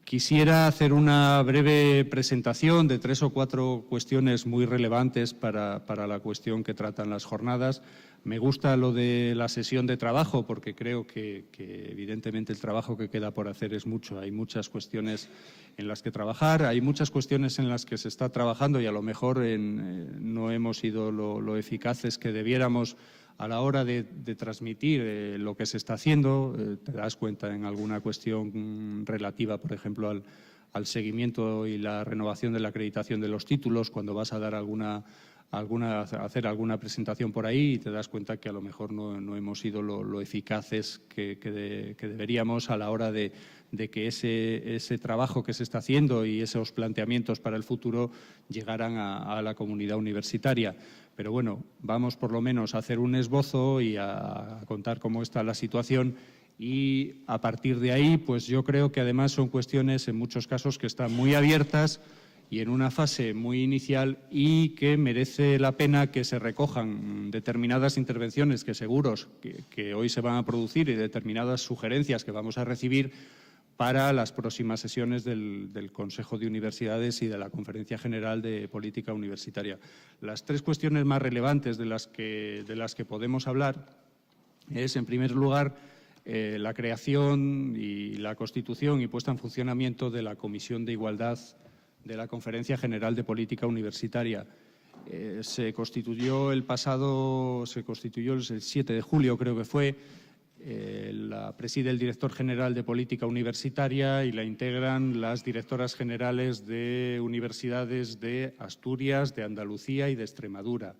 Quisiera hacer una breve presentación de 3 o 4 cuestiones muy relevantes para la cuestión que tratan las jornadas. Me gusta lo de la sesión de trabajo porque creo que evidentemente el trabajo que queda por hacer es mucho. Hay muchas cuestiones en las que trabajar, hay muchas cuestiones en las que se está trabajando y a lo mejor no hemos sido lo eficaces que debiéramos a la hora de transmitir lo que se está haciendo. Te das cuenta en alguna cuestión relativa, por ejemplo, al seguimiento y la renovación de la acreditación de los títulos, cuando vas a dar hacer alguna presentación por ahí y te das cuenta que a lo mejor no hemos sido lo eficaces que deberíamos a la hora de que ese trabajo que se está haciendo y esos planteamientos para el futuro llegaran a la comunidad universitaria. Pero bueno, vamos por lo menos a hacer un esbozo y a contar cómo está la situación y a partir de ahí, pues yo creo que además son cuestiones en muchos casos que están muy abiertas y en una fase muy inicial y que merece la pena que se recojan determinadas intervenciones que seguros que hoy se van a producir y determinadas sugerencias que vamos a recibir para las próximas sesiones del Consejo de Universidades y de la Conferencia General de Política Universitaria. Las 3 cuestiones más relevantes de las que podemos hablar es, en primer lugar, la creación y la constitución y puesta en funcionamiento de la Comisión de Igualdad de la Conferencia General de Política Universitaria. Se constituyó el 7 de julio, creo que fue. La preside el director general de Política Universitaria y la integran las directoras generales de universidades de Asturias, de Andalucía y de Extremadura.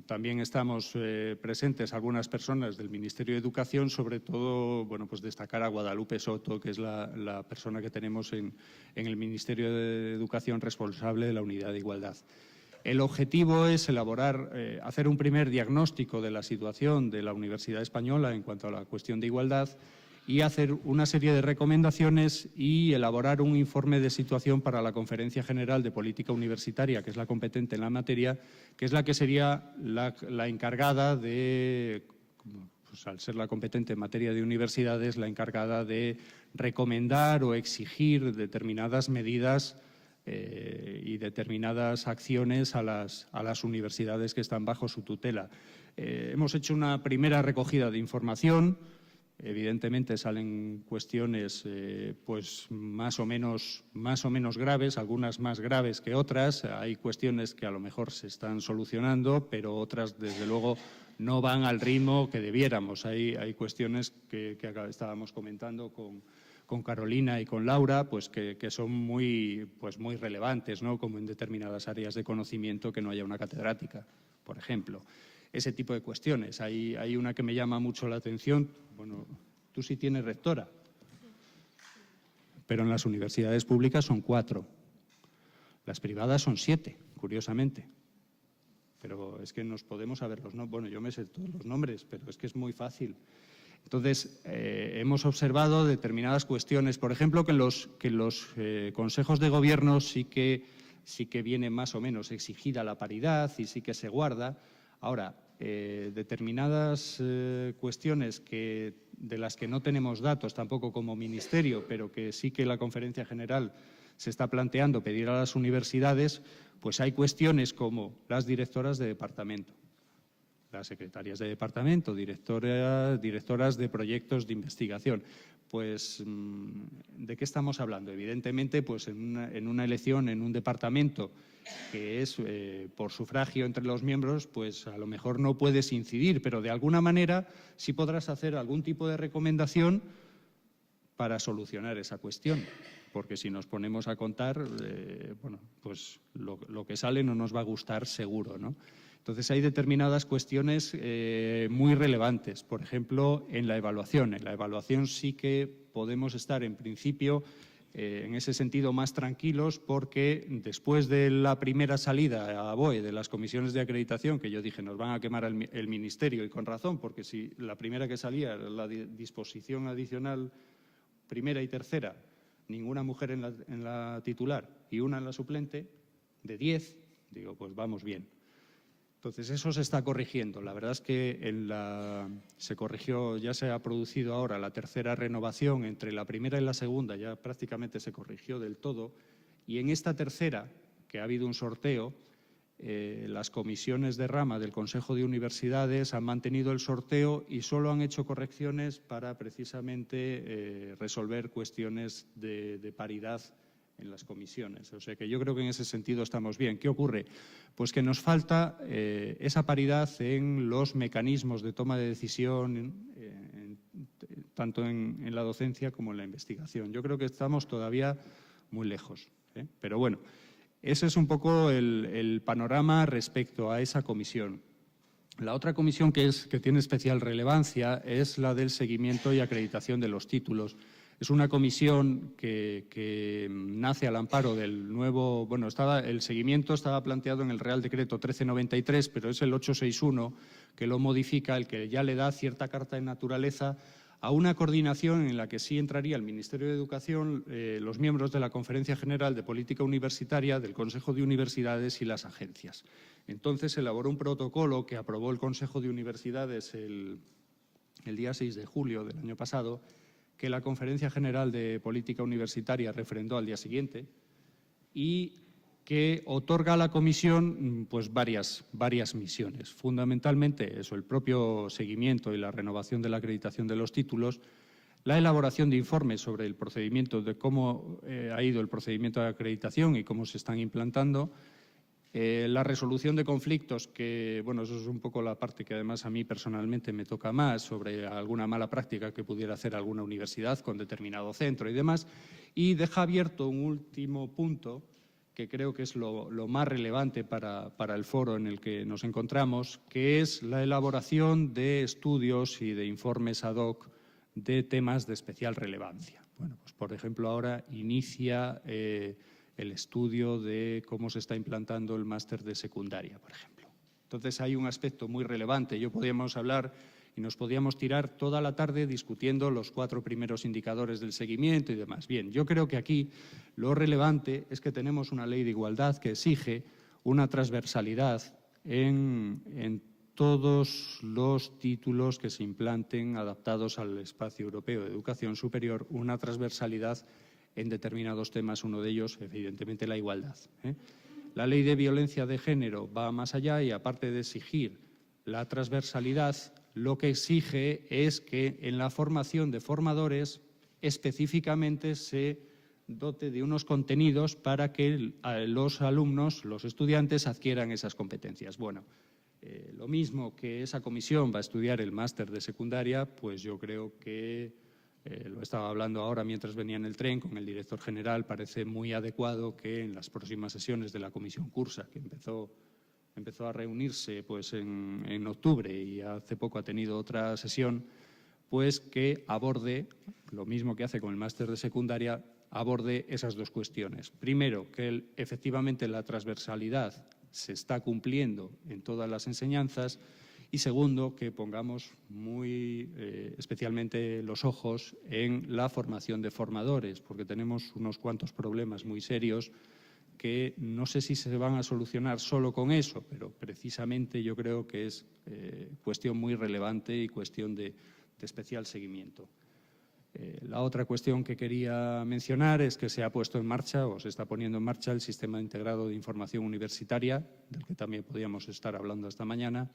También estamos presentes algunas personas del Ministerio de Educación, sobre todo, bueno, pues destacar a Guadalupe Soto, que es la persona que tenemos en el Ministerio de Educación responsable de la Unidad de Igualdad. El objetivo es hacer un primer diagnóstico de la situación de la Universidad Española en cuanto a la cuestión de igualdad y hacer una serie de recomendaciones y elaborar un informe de situación para la Conferencia General de Política Universitaria, que es la competente en la materia, que es la que sería la encargada de, pues al ser la competente en materia de universidades, la encargada de recomendar o exigir determinadas medidas y determinadas acciones a las universidades que están bajo su tutela. Hemos hecho una primera recogida de información. Evidentemente salen cuestiones pues más o menos graves, algunas más graves que otras. Hay cuestiones que a lo mejor se están solucionando, pero otras desde luego no van al ritmo que debiéramos. Hay cuestiones que estábamos comentando con Carolina y con Laura, pues que son muy relevantes, ¿no? Como en determinadas áreas de conocimiento que no haya una catedrática, por ejemplo. Ese tipo de cuestiones. Hay una que me llama mucho la atención. Bueno, tú sí tienes rectora, pero en las universidades públicas son 4. Las privadas son 7, curiosamente. Pero es que nos podemos saber los nombres. Bueno, yo me sé todos los nombres, pero es que es muy fácil. Entonces, hemos observado determinadas cuestiones, por ejemplo, que en los consejos de gobierno sí que viene más o menos exigida la paridad y sí que se guarda. Ahora, determinadas cuestiones de las que no tenemos datos tampoco como ministerio, pero que sí que la Conferencia General se está planteando pedir a las universidades, pues hay cuestiones como las directoras de departamento, las secretarias de departamento, directoras de proyectos de investigación. Pues, ¿de qué estamos hablando? Evidentemente, pues en una elección en un departamento que es por sufragio entre los miembros, pues a lo mejor no puedes incidir, pero de alguna manera sí podrás hacer algún tipo de recomendación para solucionar esa cuestión. Porque si nos ponemos a contar, bueno, pues lo que sale no nos va a gustar seguro, ¿no? Entonces, hay determinadas cuestiones muy relevantes. Por ejemplo, en la evaluación. En la evaluación sí que podemos estar, en principio, en ese sentido más tranquilos, porque después de la primera salida a BOE de las comisiones de acreditación, que yo dije nos van a quemar el Ministerio, y con razón, porque si la primera que salía era la disposición adicional primera y tercera, ninguna mujer en la titular y una en la suplente, de 10, digo, pues vamos bien. Entonces, eso se está corrigiendo. La verdad es que se corrigió, ya se ha producido ahora la tercera renovación. Entre la primera y la segunda ya prácticamente se corrigió del todo. Y en esta tercera, que ha habido un sorteo, las comisiones de rama del Consejo de Universidades han mantenido el sorteo y solo han hecho correcciones para precisamente resolver cuestiones de paridad en las comisiones. O sea que yo creo que en ese sentido estamos bien. ¿Qué ocurre? Pues que nos falta esa paridad en los mecanismos de toma de decisión, tanto en la docencia como en la investigación. Yo creo que estamos todavía muy lejos, ¿eh? Pero bueno, ese es un poco el panorama respecto a esa comisión. La otra comisión que tiene especial relevancia es la del seguimiento y acreditación de los títulos. Es una comisión que nace al amparo del nuevo… Bueno, el seguimiento estaba planteado en el Real Decreto 1393, pero es el 861 que lo modifica, el que ya le da cierta carta de naturaleza a una coordinación en la que sí entraría el Ministerio de Educación, los miembros de la Conferencia General de Política Universitaria, del Consejo de Universidades y las agencias. Entonces se elaboró un protocolo que aprobó el Consejo de Universidades el día 6 de julio del año pasado, que la Conferencia General de Política Universitaria refrendó al día siguiente y que otorga a la comisión pues varias misiones. Fundamentalmente eso, el propio seguimiento y la renovación de la acreditación de los títulos, la elaboración de informes sobre el procedimiento, de cómo ha ido el procedimiento de acreditación y cómo se están implantando, la resolución de conflictos, que bueno, eso es un poco la parte que además a mí personalmente me toca más, sobre alguna mala práctica que pudiera hacer alguna universidad con determinado centro y demás, y deja abierto un último punto que creo que es lo más relevante para el foro en el que nos encontramos, que es la elaboración de estudios y de informes ad hoc de temas de especial relevancia. Bueno, pues por ejemplo ahora inicia el estudio de cómo se está implantando el máster de secundaria, por ejemplo. Entonces hay un aspecto muy relevante. Podríamos hablar y nos podríamos tirar toda la tarde discutiendo los 4 primeros indicadores del seguimiento y demás. Bien, yo creo que aquí lo relevante es que tenemos una ley de igualdad que exige una transversalidad en todos los títulos que se implanten adaptados al espacio europeo de educación superior, una transversalidad en determinados temas, uno de ellos, evidentemente, la igualdad, ¿eh? La ley de violencia de género va más allá y, aparte de exigir la transversalidad, lo que exige es que en la formación de formadores específicamente se dote de unos contenidos para que los alumnos, los estudiantes, adquieran esas competencias. Bueno, lo mismo que esa comisión va a estudiar el máster de secundaria, pues yo creo que… lo estaba hablando ahora mientras venía en el tren con el director general, parece muy adecuado que en las próximas sesiones de la Comisión Cursa, que empezó a reunirse pues en octubre y hace poco ha tenido otra sesión, pues que aborde, lo mismo que hace con el máster de secundaria, aborde esas dos cuestiones. Primero, que efectivamente la transversalidad se está cumpliendo en todas las enseñanzas. Y segundo, que pongamos muy especialmente los ojos en la formación de formadores, porque tenemos unos cuantos problemas muy serios que no sé si se van a solucionar solo con eso, pero precisamente yo creo que es cuestión muy relevante y cuestión de especial seguimiento. La otra cuestión que quería mencionar es que se ha puesto en marcha o se está poniendo en marcha el Sistema Integrado de Información Universitaria, del que también podíamos estar hablando esta mañana.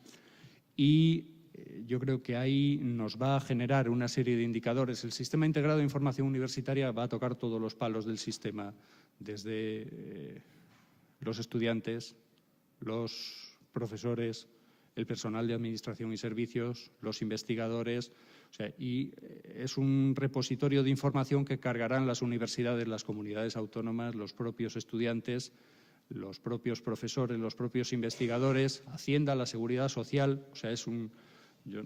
Y yo creo que ahí nos va a generar una serie de indicadores. El Sistema Integrado de Información Universitaria va a tocar todos los palos del sistema, desde los estudiantes, los profesores, el personal de administración y servicios, los investigadores. Y es un repositorio de información que cargarán las universidades, las comunidades autónomas, los propios estudiantes, los propios profesores, los propios investigadores, Hacienda, la Seguridad Social. Yo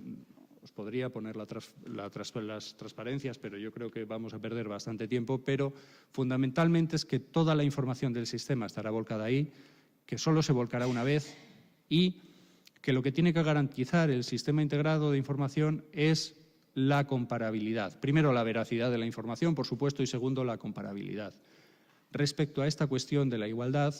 os podría poner las transparencias, pero yo creo que vamos a perder bastante tiempo. Pero fundamentalmente es que toda la información del sistema estará volcada ahí, que solo se volcará una vez y que lo que tiene que garantizar el Sistema Integrado de Información es la comparabilidad. Primero, la veracidad de la información, por supuesto, y segundo, la comparabilidad. Respecto a esta cuestión de la igualdad,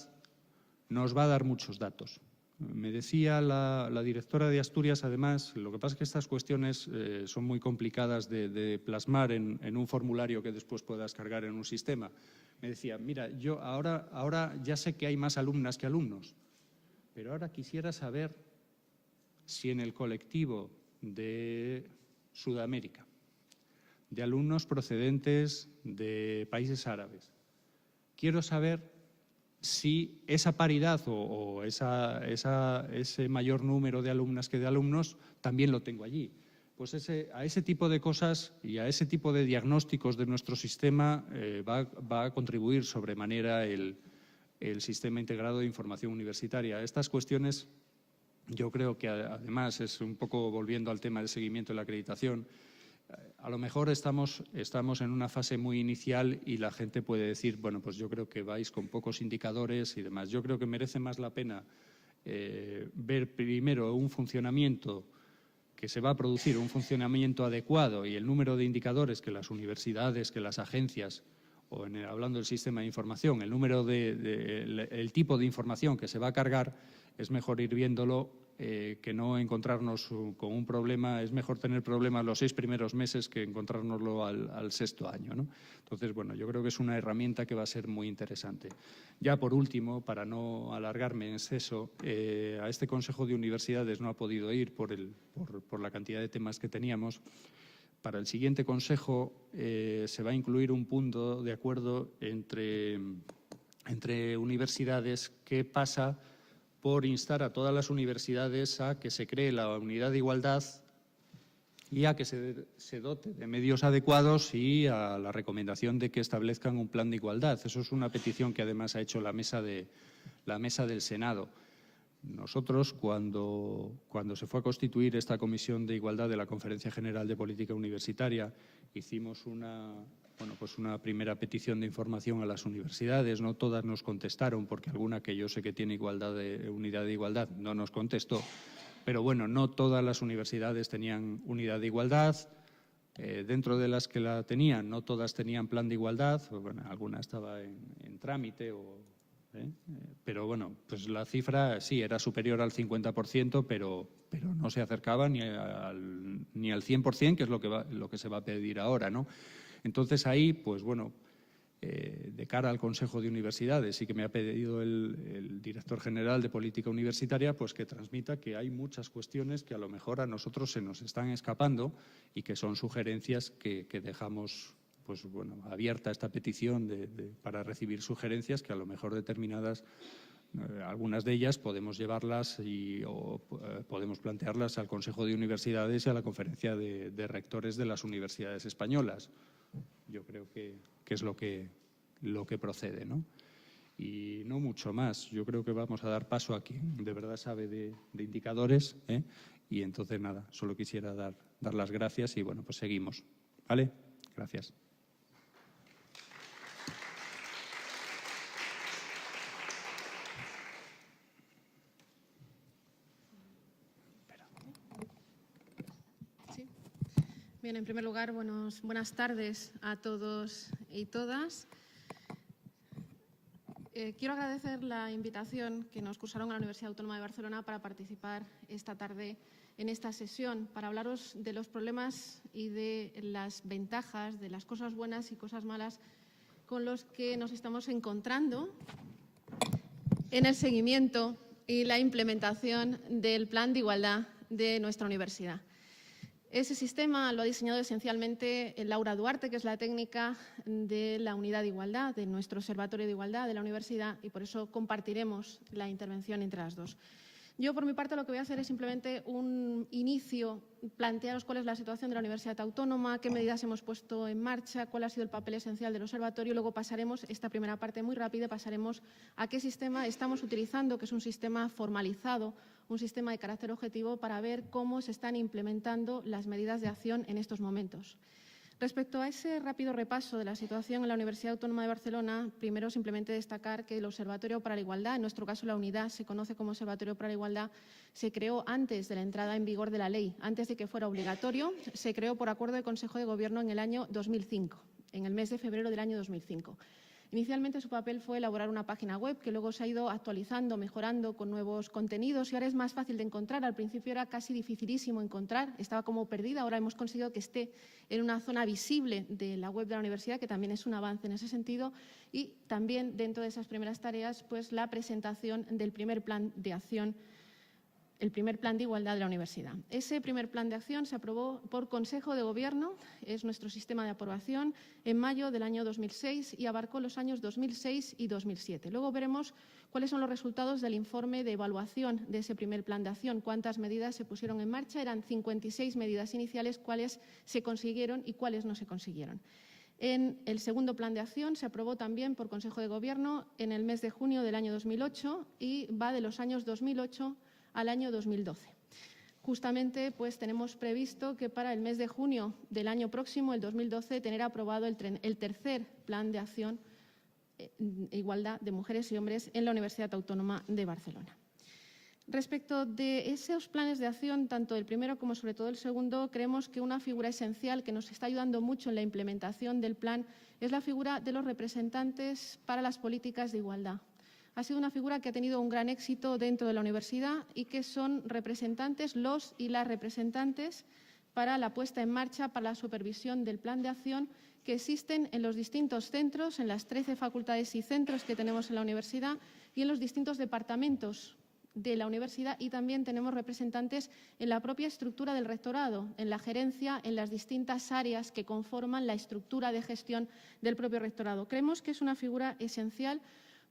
nos va a dar muchos datos. Me decía la directora de Asturias, además, lo que pasa es que estas cuestiones son muy complicadas de plasmar en un formulario que después puedas cargar en un sistema. Me decía, mira, yo ahora ya sé que hay más alumnas que alumnos, pero ahora quisiera saber si en el colectivo de Sudamérica, de alumnos procedentes de países árabes, quiero saber si esa paridad o ese mayor número de alumnas que de alumnos también lo tengo allí. Pues a ese tipo de cosas y a ese tipo de diagnósticos de nuestro sistema va a contribuir sobremanera el sistema integrado de información universitaria. Estas cuestiones, yo creo que además es un poco volviendo al tema del seguimiento y la acreditación. A lo mejor estamos en una fase muy inicial y la gente puede decir, bueno, pues yo creo que vais con pocos indicadores y demás. Yo creo que merece más la pena ver primero un funcionamiento que se va a producir, un funcionamiento adecuado y el número de indicadores que las universidades, que las agencias, o hablando del sistema de información, el número el tipo de información que se va a cargar, es mejor ir viéndolo que no encontrarnos con un problema. Es mejor tener problemas los 6 primeros meses que encontrárnoslo al 6.º año, ¿no? Entonces, bueno, yo creo que es una herramienta que va a ser muy interesante. Ya por último, para no alargarme en exceso, a este Consejo de Universidades no ha podido ir por la cantidad de temas que teníamos. Para el siguiente consejo se va a incluir un punto de acuerdo entre universidades que pasa por instar a todas las universidades a que se cree la unidad de igualdad y a que se dote de medios adecuados y a la recomendación de que establezcan un plan de igualdad. Eso es una petición que además ha hecho la mesa del Senado. Nosotros, cuando se fue a constituir esta Comisión de Igualdad de la Conferencia General de Política Universitaria, hicimos una primera petición de información a las universidades. No todas nos contestaron, porque alguna que yo sé que tiene unidad de igualdad no nos contestó. Pero bueno, no todas las universidades tenían unidad de igualdad. Dentro de las que la tenían, no todas tenían plan de igualdad. Bueno, alguna estaba en trámite pero bueno, pues la cifra sí era superior al 50%, pero no se acercaba ni al 100%, que es lo que se va a pedir ahora, ¿no? Entonces ahí, pues bueno, de cara al Consejo de Universidades, sí que me ha pedido el director general de Política Universitaria pues que transmita que hay muchas cuestiones que a lo mejor a nosotros se nos están escapando y que son sugerencias que dejamos pues bueno, abierta esta petición para recibir sugerencias que a lo mejor determinadas, algunas de ellas podemos llevarlas o podemos plantearlas al Consejo de Universidades y a la Conferencia de Rectores de las Universidades Españolas. Yo creo que es lo que procede, ¿no? Y no mucho más. Yo creo que vamos a dar paso a quien de verdad sabe de indicadores, y entonces nada, solo quisiera dar las gracias y bueno, pues seguimos. ¿Vale? Gracias. Bien, en primer lugar, buenas tardes a todos y todas. Quiero agradecer la invitación que nos cursaron a la Universidad Autónoma de Barcelona para participar esta tarde en esta sesión, para hablaros de los problemas y de las ventajas, de las cosas buenas y cosas malas con los que nos estamos encontrando en el seguimiento y la implementación del Plan de Igualdad de nuestra universidad. Ese sistema lo ha diseñado esencialmente Laura Duarte, que es la técnica de la Unidad de Igualdad, de nuestro Observatorio de Igualdad de la universidad, y por eso compartiremos la intervención entre las dos. Yo, por mi parte, lo que voy a hacer es simplemente un inicio, plantearos cuál es la situación de la Universidad Autónoma, qué medidas hemos puesto en marcha, cuál ha sido el papel esencial del observatorio. Luego pasaremos, esta primera parte muy rápida, pasaremos a qué sistema estamos utilizando, que es un sistema formalizado, un sistema de carácter objetivo, para ver cómo se están implementando las medidas de acción en estos momentos. Respecto a ese rápido repaso de la situación en la Universidad Autónoma de Barcelona, primero simplemente destacar que el Observatorio para la Igualdad, en nuestro caso la unidad se conoce como Observatorio para la Igualdad, se creó antes de la entrada en vigor de la ley, antes de que fuera obligatorio. Se creó por acuerdo de Consejo de Gobierno en el año 2005, en el mes de febrero del año 2005. Inicialmente su papel fue elaborar una página web que luego se ha ido actualizando, mejorando con nuevos contenidos y ahora es más fácil de encontrar. Al principio era casi dificilísimo encontrar, estaba como perdida. Ahora hemos conseguido que esté en una zona visible de la web de la universidad, que también es un avance en ese sentido. Y también dentro de esas primeras tareas, pues la presentación del primer plan de acción, el primer plan de igualdad de la universidad. Ese primer plan de acción se aprobó por Consejo de Gobierno, es nuestro sistema de aprobación, en mayo del año 2006 y abarcó los años 2006 y 2007. Luego veremos cuáles son los resultados del informe de evaluación de ese primer plan de acción, cuántas medidas se pusieron en marcha, eran 56 medidas iniciales, cuáles se consiguieron y cuáles no se consiguieron. En el segundo plan de acción se aprobó también por Consejo de Gobierno en el mes de junio del año 2008 y va de los años 2008 al año 2012. Justamente pues tenemos previsto que para el mes de junio del año próximo, el 2012, tener aprobado el tercer plan de acción e igualdad de mujeres y hombres en la Universidad Autónoma de Barcelona. Respecto de esos planes de acción, tanto el primero como sobre todo el segundo, creemos que una figura esencial que nos está ayudando mucho en la implementación del plan es la figura de los representantes para las políticas de igualdad. Ha sido una figura que ha tenido un gran éxito dentro de la universidad y que son representantes, los y las representantes, para la puesta en marcha, para la supervisión del plan de acción que existen en los distintos centros, en las 13 facultades y centros que tenemos en la universidad y en los distintos departamentos de la universidad, y también tenemos representantes en la propia estructura del rectorado, en la gerencia, en las distintas áreas que conforman la estructura de gestión del propio rectorado. Creemos que es una figura esencial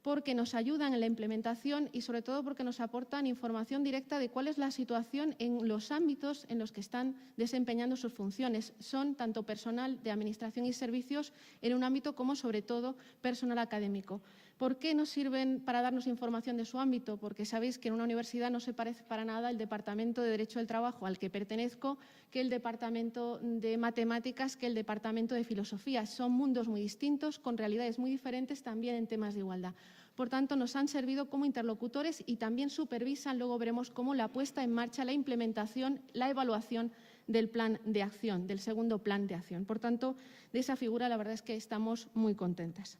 porque nos ayudan en la implementación y sobre todo porque nos aportan información directa de cuál es la situación en los ámbitos en los que están desempeñando sus funciones. Son tanto personal de administración y servicios en un ámbito como sobre todo personal académico. ¿Por qué nos sirven para darnos información de su ámbito? Porque sabéis que en una universidad no se parece para nada el Departamento de Derecho del Trabajo al que pertenezco que el Departamento de Matemáticas, que el Departamento de Filosofía. Son mundos muy distintos, con realidades muy diferentes también en temas de igualdad. Por tanto, nos han servido como interlocutores y también supervisan, luego veremos cómo la puesta en marcha, la implementación, la evaluación del plan de acción, del segundo plan de acción. Por tanto, de esa figura la verdad es que estamos muy contentas.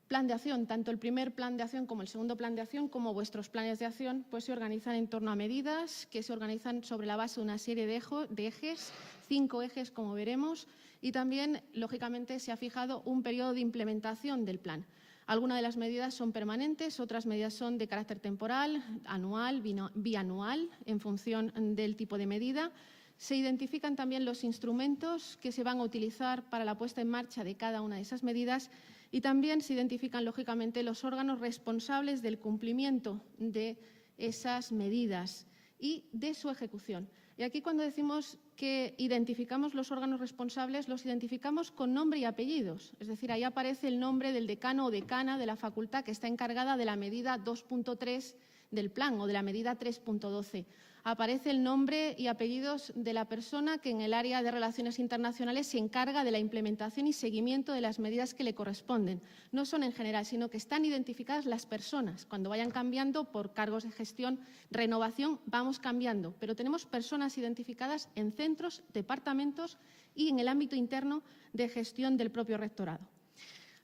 Plan de acción, tanto el primer plan de acción como el segundo plan de acción, como vuestros planes de acción, pues se organizan en torno a medidas que se organizan sobre la base de una serie de ejes, 5 ejes como veremos, y también, lógicamente, se ha fijado un periodo de implementación del plan. Algunas de las medidas son permanentes, otras medidas son de carácter temporal, anual, bianual, en función del tipo de medida. Se identifican también los instrumentos que se van a utilizar para la puesta en marcha de cada una de esas medidas y también se identifican, lógicamente, los órganos responsables del cumplimiento de esas medidas y de su ejecución. Y aquí, cuando decimos que identificamos los órganos responsables, los identificamos con nombre y apellidos. Es decir, ahí aparece el nombre del decano o decana de la facultad que está encargada de la medida 2.3 del plan o de la medida 3.12. Aparece el nombre y apellidos de la persona que en el área de relaciones internacionales se encarga de la implementación y seguimiento de las medidas que le corresponden. No son en general, sino que están identificadas las personas. Cuando vayan cambiando por cargos de gestión, renovación, vamos cambiando. Pero tenemos personas identificadas en centros, departamentos y en el ámbito interno de gestión del propio rectorado.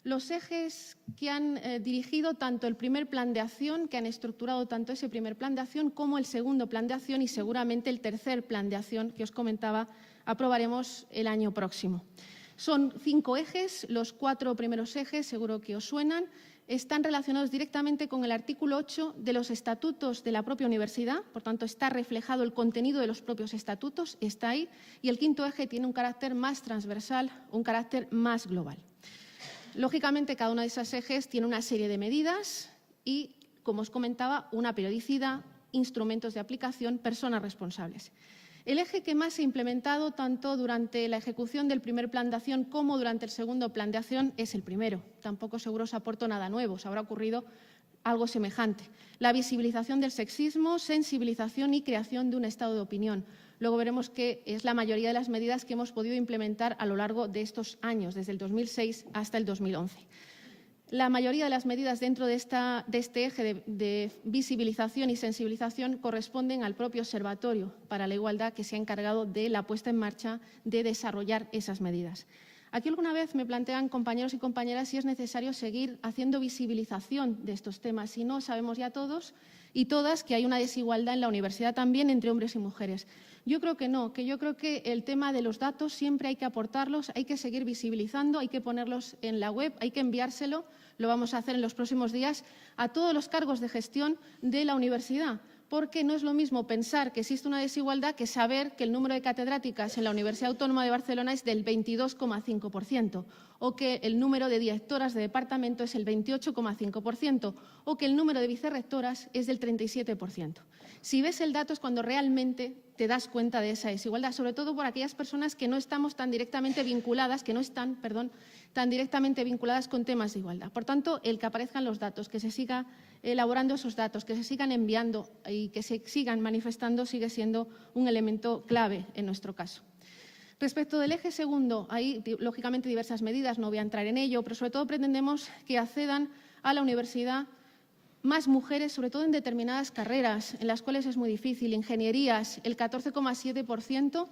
Los ejes que han dirigido tanto el primer plan de acción, que han estructurado tanto ese primer plan de acción como el segundo plan de acción y seguramente el tercer plan de acción que os comentaba, aprobaremos el año próximo. Son 5 ejes, los 4 primeros ejes, seguro que os suenan, están relacionados directamente con el artículo 8 de los estatutos de la propia universidad, por tanto está reflejado el contenido de los propios estatutos, está ahí, y el 5.º eje tiene un carácter más transversal, un carácter más global. Lógicamente, cada uno de esos ejes tiene una serie de medidas y, como os comentaba, una periodicidad, instrumentos de aplicación, personas responsables. El eje que más se ha implementado tanto durante la ejecución del primer plan de acción como durante el segundo plan de acción es el primero. Tampoco seguro os aporto nada nuevo, os habrá ocurrido algo semejante. La visibilización del sexismo, sensibilización y creación de un estado de opinión. Luego veremos que es la mayoría de las medidas que hemos podido implementar a lo largo de estos años, desde el 2006 hasta el 2011. La mayoría de las medidas dentro de este eje de visibilización y sensibilización corresponden al propio Observatorio para la Igualdad, que se ha encargado de la puesta en marcha de desarrollar esas medidas. Aquí alguna vez me plantean compañeros y compañeras si es necesario seguir haciendo visibilización de estos temas. Si no, sabemos ya todos y todas que hay una desigualdad en la universidad también entre hombres y mujeres. Yo creo que no, que yo creo que el tema de los datos siempre hay que aportarlos, hay que seguir visibilizando, hay que ponerlos en la web, hay que enviárselo, lo vamos a hacer en los próximos días, a todos los cargos de gestión de la universidad. Porque no es lo mismo pensar que existe una desigualdad que saber que el número de catedráticas en la Universidad Autónoma de Barcelona es del 22,5% o que el número de directoras de departamento es el 28,5% o que el número de vicerrectoras es del 37%. Si ves el dato es cuando realmente te das cuenta de esa desigualdad, sobre todo por aquellas personas que no estamos tan directamente vinculadas, tan directamente vinculadas con temas de igualdad. Por tanto, el que aparezcan los datos, que se siga elaborando esos datos, que se sigan enviando y que se sigan manifestando sigue siendo un elemento clave en nuestro caso. Respecto del eje segundo, hay lógicamente diversas medidas, no voy a entrar en ello, pero sobre todo pretendemos que accedan a la universidad más mujeres, sobre todo en determinadas carreras, en las cuales es muy difícil. Ingenierías, el 14,7%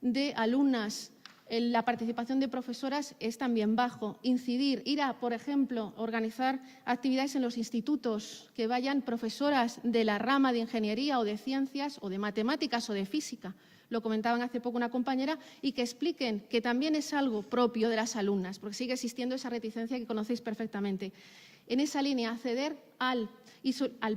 de alumnas. La participación de profesoras es también bajo. Incidir, ir a, por ejemplo, organizar actividades en los institutos que vayan profesoras de la rama de ingeniería o de ciencias o de matemáticas o de física, lo comentaban hace poco una compañera, y que expliquen que también es algo propio de las alumnas, porque sigue existiendo esa reticencia que conocéis perfectamente. En esa línea, acceder al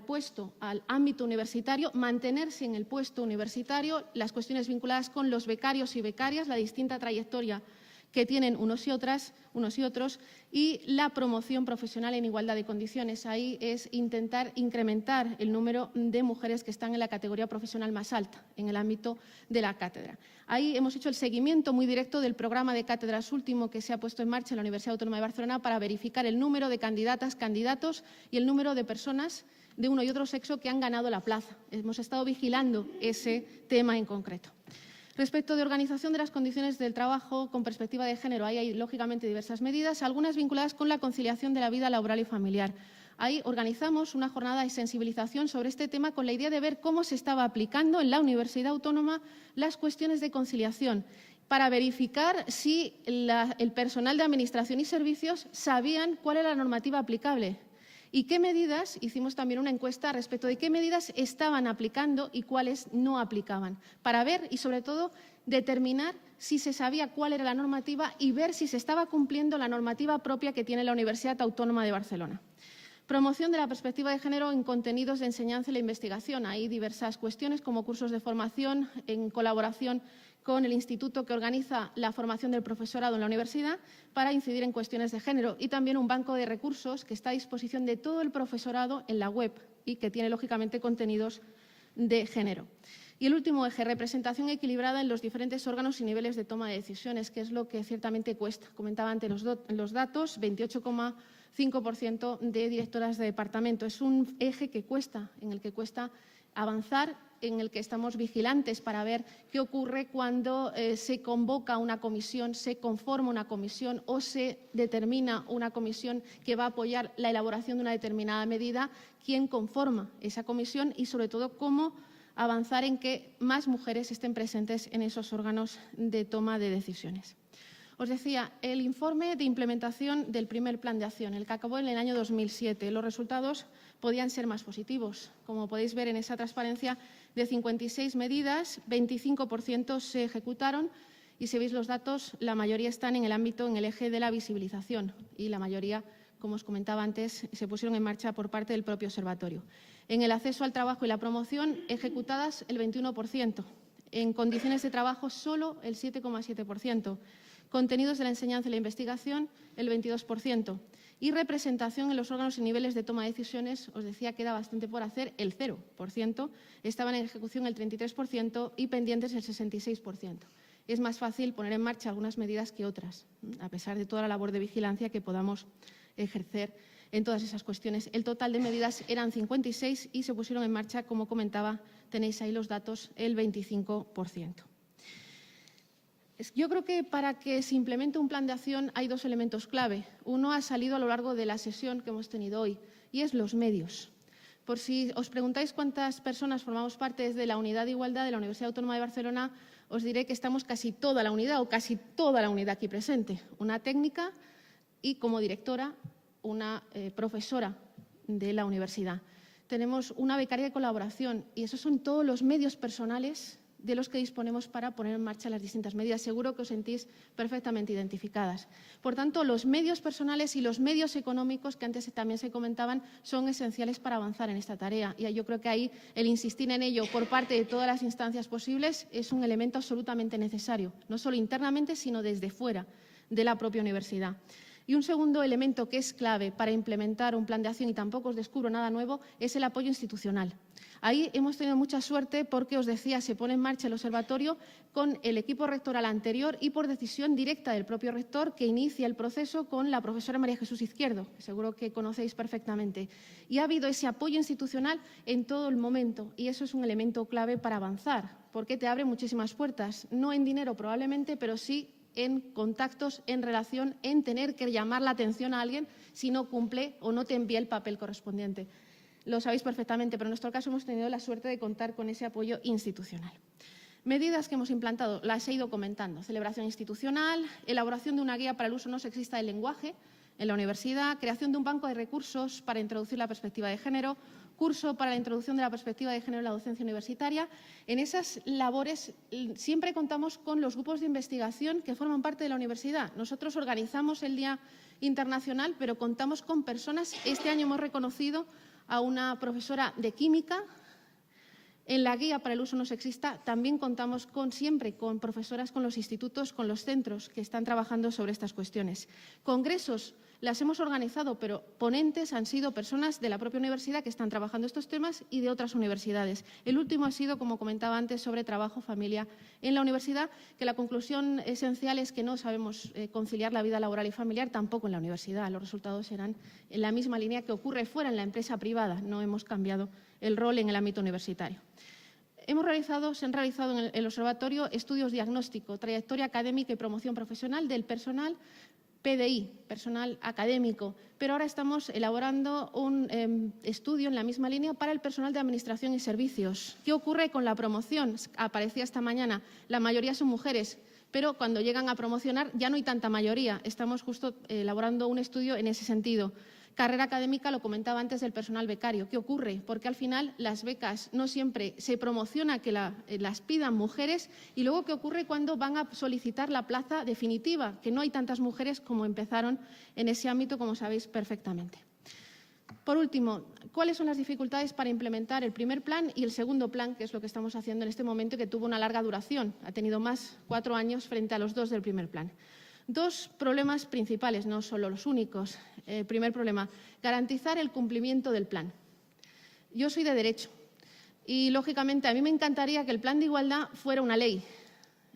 puesto, al ámbito universitario, mantenerse en el puesto universitario, las cuestiones vinculadas con los becarios y becarias, la distinta trayectoria que tienen unos y otros, y la promoción profesional en igualdad de condiciones. Ahí es intentar incrementar el número de mujeres que están en la categoría profesional más alta, en el ámbito de la cátedra. Ahí hemos hecho el seguimiento muy directo del programa de cátedras último que se ha puesto en marcha en la Universidad Autónoma de Barcelona para verificar el número de candidatas, candidatos y el número de personas de uno y otro sexo que han ganado la plaza. Hemos estado vigilando ese tema en concreto. Respecto de organización de las condiciones del trabajo con perspectiva de género, ahí hay lógicamente diversas medidas, algunas vinculadas con la conciliación de la vida laboral y familiar. Ahí organizamos una jornada de sensibilización sobre este tema con la idea de ver cómo se estaba aplicando en la Universidad Autónoma las cuestiones de conciliación, para verificar si el personal de Administración y Servicios sabían cuál era la normativa aplicable. ¿Y qué medidas? Hicimos también una encuesta respecto de qué medidas estaban aplicando y cuáles no aplicaban, para ver y, sobre todo, determinar si se sabía cuál era la normativa y ver si se estaba cumpliendo la normativa propia que tiene la Universidad Autónoma de Barcelona. Promoción de la perspectiva de género en contenidos de enseñanza y la investigación. Hay diversas cuestiones como cursos de formación en colaboración con el instituto que organiza la formación del profesorado en la universidad para incidir en cuestiones de género, y también un banco de recursos que está a disposición de todo el profesorado en la web y que tiene lógicamente contenidos de género. Y el último eje, representación equilibrada en los diferentes órganos y niveles de toma de decisiones, que es lo que ciertamente cuesta. Comentaba antes los datos, 28,5% de directoras de departamento. Es un eje que cuesta, en el que cuesta avanzar, en el que estamos vigilantes para ver qué ocurre cuando se convoca una comisión, se conforma una comisión o se determina una comisión que va a apoyar la elaboración de una determinada medida, quién conforma esa comisión y, sobre todo, cómo avanzar en que más mujeres estén presentes en esos órganos de toma de decisiones. Os decía, el informe de implementación del primer plan de acción, el que acabó en el año 2007, los resultados podían ser más positivos. Como podéis ver en esa transparencia, de 56 medidas, 25% se ejecutaron y, si veis los datos, la mayoría están en el ámbito, en el eje de la visibilización, y la mayoría, como os comentaba antes, se pusieron en marcha por parte del propio observatorio. En el acceso al trabajo y la promoción, ejecutadas el 21%. En condiciones de trabajo, solo el 7,7%. Contenidos de la enseñanza y la investigación, el 22%. Y representación en los órganos y niveles de toma de decisiones, os decía, queda bastante por hacer, el 0%. Estaban en ejecución el 33% y pendientes el 66%. Es más fácil poner en marcha algunas medidas que otras, a pesar de toda la labor de vigilancia que podamos ejercer en todas esas cuestiones. El total de medidas eran 56 y se pusieron en marcha, como comentaba, tenéis ahí los datos, el 25%. Yo creo que para que se implemente un plan de acción hay dos elementos clave. Uno ha salido a lo largo de la sesión que hemos tenido hoy, y es los medios. Por si os preguntáis cuántas personas formamos parte de la Unidad de Igualdad de la Universidad Autónoma de Barcelona, os diré que estamos casi toda la unidad aquí presente, una técnica y como directora una profesora de la universidad. Tenemos una becaria de colaboración y esos son todos los medios personales de los que disponemos para poner en marcha las distintas medidas. Seguro que os sentís perfectamente identificadas. Por tanto, los medios personales y los medios económicos, que antes también se comentaban, son esenciales para avanzar en esta tarea. Y yo creo que ahí el insistir en ello por parte de todas las instancias posibles es un elemento absolutamente necesario, no solo internamente, sino desde fuera de la propia universidad. Y un segundo elemento que es clave para implementar un plan de acción, y tampoco os descubro nada nuevo, es el apoyo institucional. Ahí hemos tenido mucha suerte porque, os decía, se pone en marcha el observatorio con el equipo rectoral anterior y por decisión directa del propio rector, que inicia el proceso con la profesora María Jesús Izquierdo, que seguro que conocéis perfectamente. Y ha habido ese apoyo institucional en todo el momento y eso es un elemento clave para avanzar, porque te abre muchísimas puertas, no en dinero probablemente, pero sí en contactos, en relación, en tener que llamar la atención a alguien si no cumple o no te envía el papel correspondiente. Lo sabéis perfectamente, pero en nuestro caso hemos tenido la suerte de contar con ese apoyo institucional. Medidas que hemos implantado, las he ido comentando. Celebración institucional, elaboración de una guía para el uso no sexista del lenguaje en la universidad, creación de un banco de recursos para introducir la perspectiva de género, curso para la introducción de la perspectiva de género en la docencia universitaria. En esas labores siempre contamos con los grupos de investigación que forman parte de la universidad. Nosotros organizamos el Día Internacional, pero contamos con personas. Este año hemos reconocido a una profesora de química. En la guía para el uso no sexista también contamos siempre con profesoras, con los institutos, con los centros que están trabajando sobre estas cuestiones. Congresos las hemos organizado, pero ponentes han sido personas de la propia universidad que están trabajando estos temas y de otras universidades. El último ha sido, como comentaba antes, sobre trabajo, familia en la universidad, que la conclusión esencial es que no sabemos conciliar la vida laboral y familiar tampoco en la universidad. Los resultados serán en la misma línea que ocurre fuera en la empresa privada. No hemos cambiado el rol en el ámbito universitario. Se han realizado en el observatorio estudios diagnóstico, trayectoria académica y promoción profesional del personal PDI, personal académico, pero ahora estamos elaborando un estudio en la misma línea para el personal de administración y servicios. ¿Qué ocurre con la promoción? Aparecía esta mañana, la mayoría son mujeres, pero cuando llegan a promocionar ya no hay tanta mayoría. Estamos justo elaborando un estudio en ese sentido. Carrera académica, lo comentaba antes, del personal becario. ¿Qué ocurre? Porque al final las becas no siempre se promociona que las pidan mujeres y luego ¿qué ocurre cuando van a solicitar la plaza definitiva? Que no hay tantas mujeres como empezaron en ese ámbito, como sabéis perfectamente. Por último, ¿cuáles son las dificultades para implementar el primer plan y el segundo plan, que es lo que estamos haciendo en este momento, que tuvo una larga duración? Ha tenido más 4 años frente a los 2 del primer plan. 2 problemas principales, no solo los únicos. Primer problema, garantizar el cumplimiento del plan. Yo soy de Derecho y, lógicamente, a mí me encantaría que el plan de igualdad fuera una ley.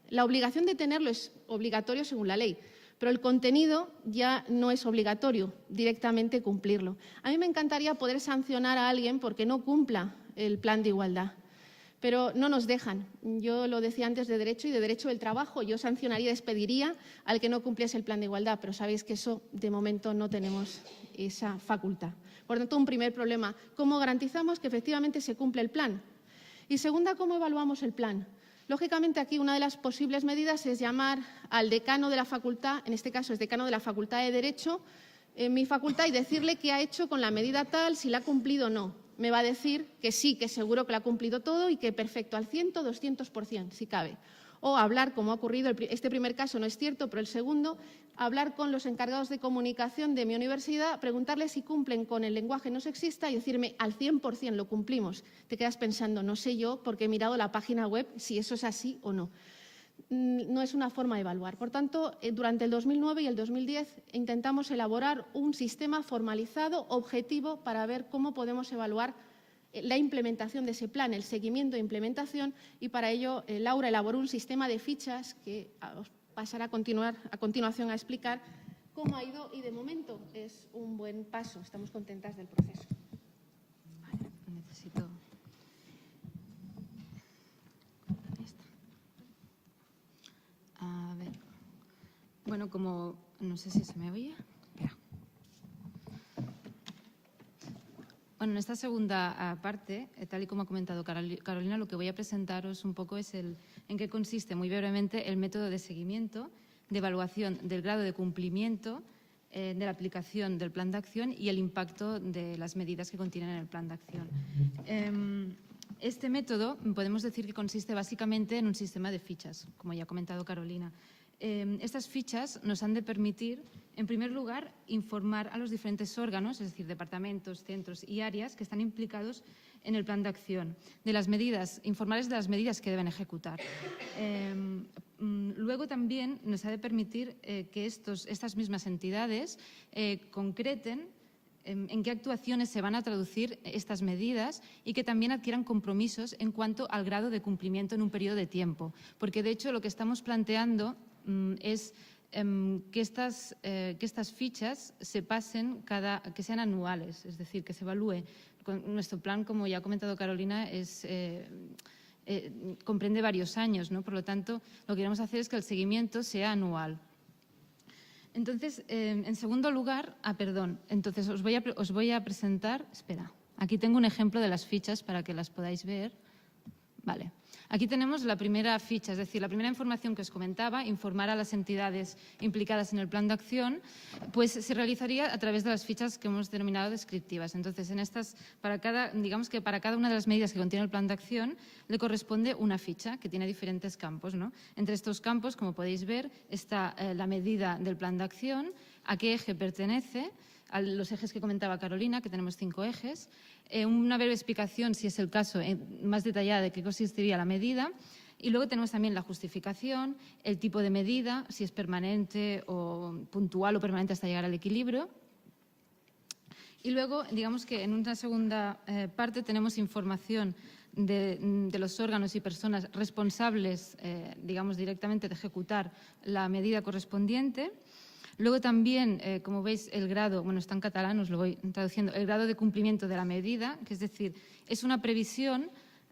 La obligación de tenerlo es obligatorio según la ley, pero el contenido ya no es obligatorio directamente cumplirlo. A mí me encantaría poder sancionar a alguien porque no cumpla el plan de igualdad, pero no nos dejan. Yo lo decía antes de Derecho y de Derecho del Trabajo. Yo sancionaría, despediría al que no cumpliese el plan de igualdad, pero sabéis que eso, de momento, no tenemos esa facultad. Por tanto, un primer problema, ¿cómo garantizamos que efectivamente se cumple el plan? Y segunda, ¿cómo evaluamos el plan? Lógicamente, aquí una de las posibles medidas es llamar al decano de la facultad, en este caso es decano de la Facultad de Derecho, en mi facultad, y decirle qué ha hecho con la medida tal, si la ha cumplido o no. Me va a decir que sí, que seguro que lo ha cumplido todo y que perfecto, al 100, 200%, si cabe. O hablar, como ha ocurrido, este primer caso no es cierto, pero el segundo, hablar con los encargados de comunicación de mi universidad, preguntarles si cumplen con el lenguaje no sexista y decirme al 100% lo cumplimos. Te quedas pensando, no sé yo, porque he mirado la página web, si eso es así o no. No es una forma de evaluar. Por tanto, durante el 2009 y el 2010 intentamos elaborar un sistema formalizado, objetivo, para ver cómo podemos evaluar la implementación de ese plan, el seguimiento de implementación, y para ello Laura elaboró un sistema de fichas que os pasaré a continuación a explicar cómo ha ido y de momento es un buen paso. Estamos contentas del proceso. Vale, necesito... A ver, bueno, como no sé si se me oye. Espera. Bueno, en esta segunda parte, tal y como ha comentado Carolina, lo que voy a presentaros un poco es en qué consiste, muy brevemente, el método de seguimiento, de evaluación del grado de cumplimiento de la aplicación del plan de acción y el impacto de las medidas que contienen el plan de acción. Este método podemos decir que consiste básicamente en un sistema de fichas, como ya ha comentado Carolina. Estas fichas nos han de permitir, en primer lugar, informar a los diferentes órganos, es decir, departamentos, centros y áreas que están implicados en el plan de acción, de las medidas, informarles de las medidas que deben ejecutar. Luego también nos ha de permitir que estas mismas entidades concreten en qué actuaciones se van a traducir estas medidas y que también adquieran compromisos en cuanto al grado de cumplimiento en un periodo de tiempo. Porque, de hecho, lo que estamos planteando es que estas fichas se pasen que sean anuales, es decir, que se evalúe. Nuestro plan, como ya ha comentado Carolina, comprende varios años, ¿no? Por lo tanto, lo que queremos hacer es que el seguimiento sea anual. Entonces, en segundo lugar, entonces os voy a presentar, espera, aquí tengo un ejemplo de las fichas para que las podáis ver. Vale. Aquí tenemos la primera ficha, es decir, la primera información que os comentaba, informar a las entidades implicadas en el plan de acción, pues se realizaría a través de las fichas que hemos denominado descriptivas. Entonces, digamos que para cada una de las medidas que contiene el plan de acción le corresponde una ficha que tiene diferentes campos, ¿no? Entre estos campos, como podéis ver, está la medida del plan de acción, a qué eje pertenece, a los ejes que comentaba Carolina, que tenemos 5 ejes, una breve explicación, si es el caso, más detallada de qué consistiría la medida, y luego tenemos también la justificación, el tipo de medida, si es permanente o puntual o permanente hasta llegar al equilibrio. Y luego, digamos que en una segunda parte tenemos información de los órganos y personas responsables, digamos, directamente de ejecutar la medida correspondiente. Luego también, como veis, el grado, bueno, está en catalán, os lo voy traduciendo, el grado de cumplimiento de la medida, que es decir, es una previsión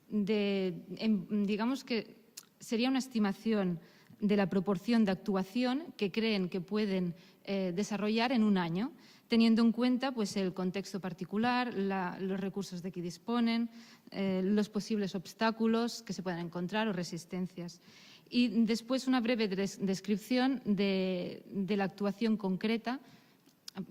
digamos que sería una estimación de la proporción de actuación que creen que pueden desarrollar en un año, teniendo en cuenta pues, el contexto particular, los recursos de que disponen, los posibles obstáculos que se puedan encontrar o resistencias. Y después una breve descripción de la actuación concreta,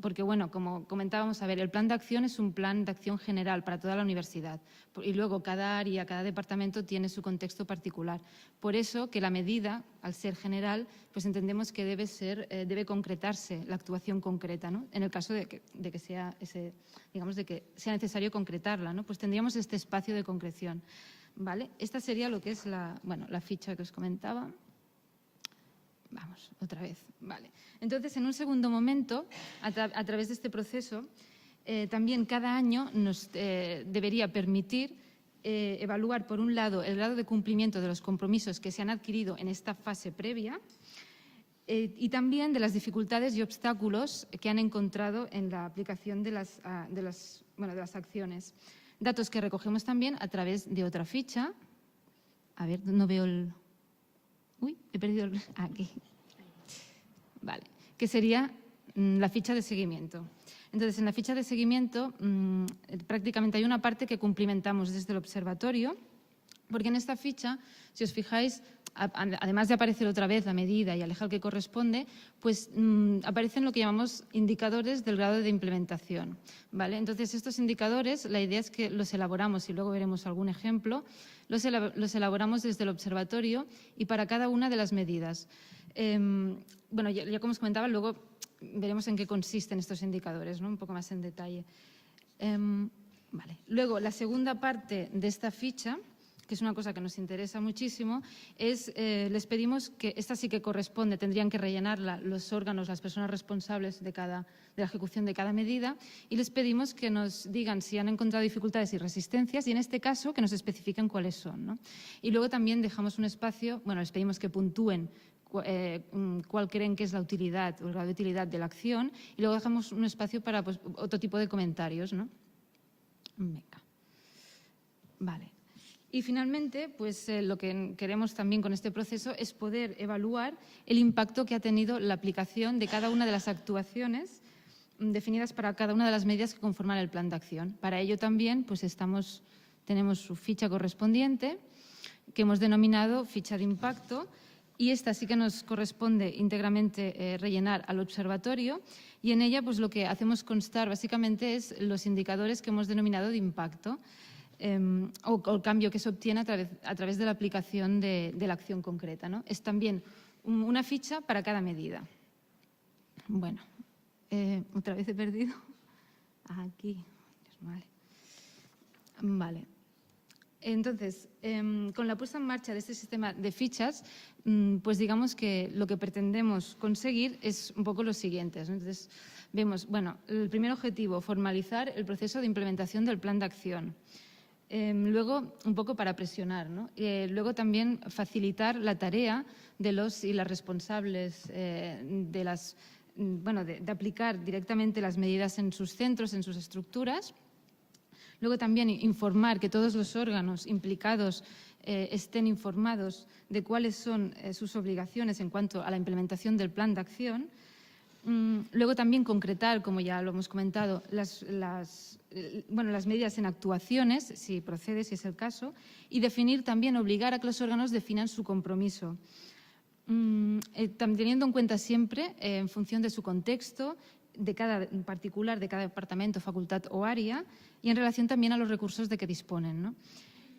porque, bueno, como comentábamos, el plan de acción es un plan de acción general para toda la universidad y luego cada área, cada departamento tiene su contexto particular. Por eso que la medida, al ser general, pues entendemos que debe concretarse la actuación concreta, ¿no? En el caso de que sea necesario concretarla, ¿no? Pues tendríamos este espacio de concreción. ¿Vale? Esta sería lo que es la ficha que os comentaba. Vamos, otra vez. Vale. Entonces, en un segundo momento, a través de este proceso, también cada año nos debería permitir evaluar, por un lado, el grado de cumplimiento de los compromisos que se han adquirido en esta fase previa y también de las dificultades y obstáculos que han encontrado en la aplicación de las acciones. Datos que recogemos también a través de otra ficha. A ver, no veo el... Uy, he perdido el... Aquí. Vale, que sería la ficha de seguimiento. Entonces, en la ficha de seguimiento prácticamente hay una parte que cumplimentamos desde el observatorio, porque en esta ficha, si os fijáis, además de aparecer otra vez la medida y el eje al que corresponde, pues aparecen lo que llamamos indicadores del grado de implementación, ¿vale? Entonces, estos indicadores, la idea es que los elaboramos, y luego veremos algún ejemplo, los elaboramos desde el observatorio y para cada una de las medidas. Bueno, ya como os comentaba, luego veremos en qué consisten estos indicadores, ¿no? Un poco más en detalle. Vale. Luego, la segunda parte de esta ficha, que es una cosa que nos interesa muchísimo, les pedimos que, esta sí que corresponde, tendrían que rellenarla los órganos, las personas responsables de la ejecución de cada medida, y les pedimos que nos digan si han encontrado dificultades y resistencias, y en este caso que nos especifiquen cuáles son, ¿no? Y luego también dejamos un espacio, bueno, les pedimos que puntúen cuál creen que es la utilidad o el grado de utilidad de la acción, y luego dejamos un espacio para pues, otro tipo de comentarios, ¿no? Venga. Vale. Y finalmente, pues lo que queremos también con este proceso es poder evaluar el impacto que ha tenido la aplicación de cada una de las actuaciones definidas para cada una de las medidas que conforman el plan de acción. Para ello también pues tenemos su ficha correspondiente, que hemos denominado ficha de impacto, y esta sí que nos corresponde íntegramente rellenar al observatorio, y en ella pues lo que hacemos constar básicamente es los indicadores que hemos denominado de impacto o el cambio que se obtiene a través de la aplicación de la acción concreta, ¿no? Es también una ficha para cada medida. Bueno, otra vez he perdido. Aquí. Vale. Entonces, con la puesta en marcha de este sistema de fichas, pues digamos que lo que pretendemos conseguir es un poco lo siguiente. Entonces, vemos, bueno, el primer objetivo, formalizar el proceso de implementación del plan de acción. Luego, un poco para presionar, ¿no? Luego también facilitar la tarea de los y las responsables de aplicar directamente las medidas en sus centros, en sus estructuras. Luego también informar que todos los órganos implicados estén informados de cuáles son sus obligaciones en cuanto a la implementación del plan de acción. Luego también concretar, como ya lo hemos comentado, las medidas en actuaciones, si procede, si es el caso, y definir también, obligar a que los órganos definan su compromiso, teniendo en cuenta siempre, en función de su contexto, de cada particular, de cada departamento, facultad o área, y en relación también a los recursos de que disponen, ¿no?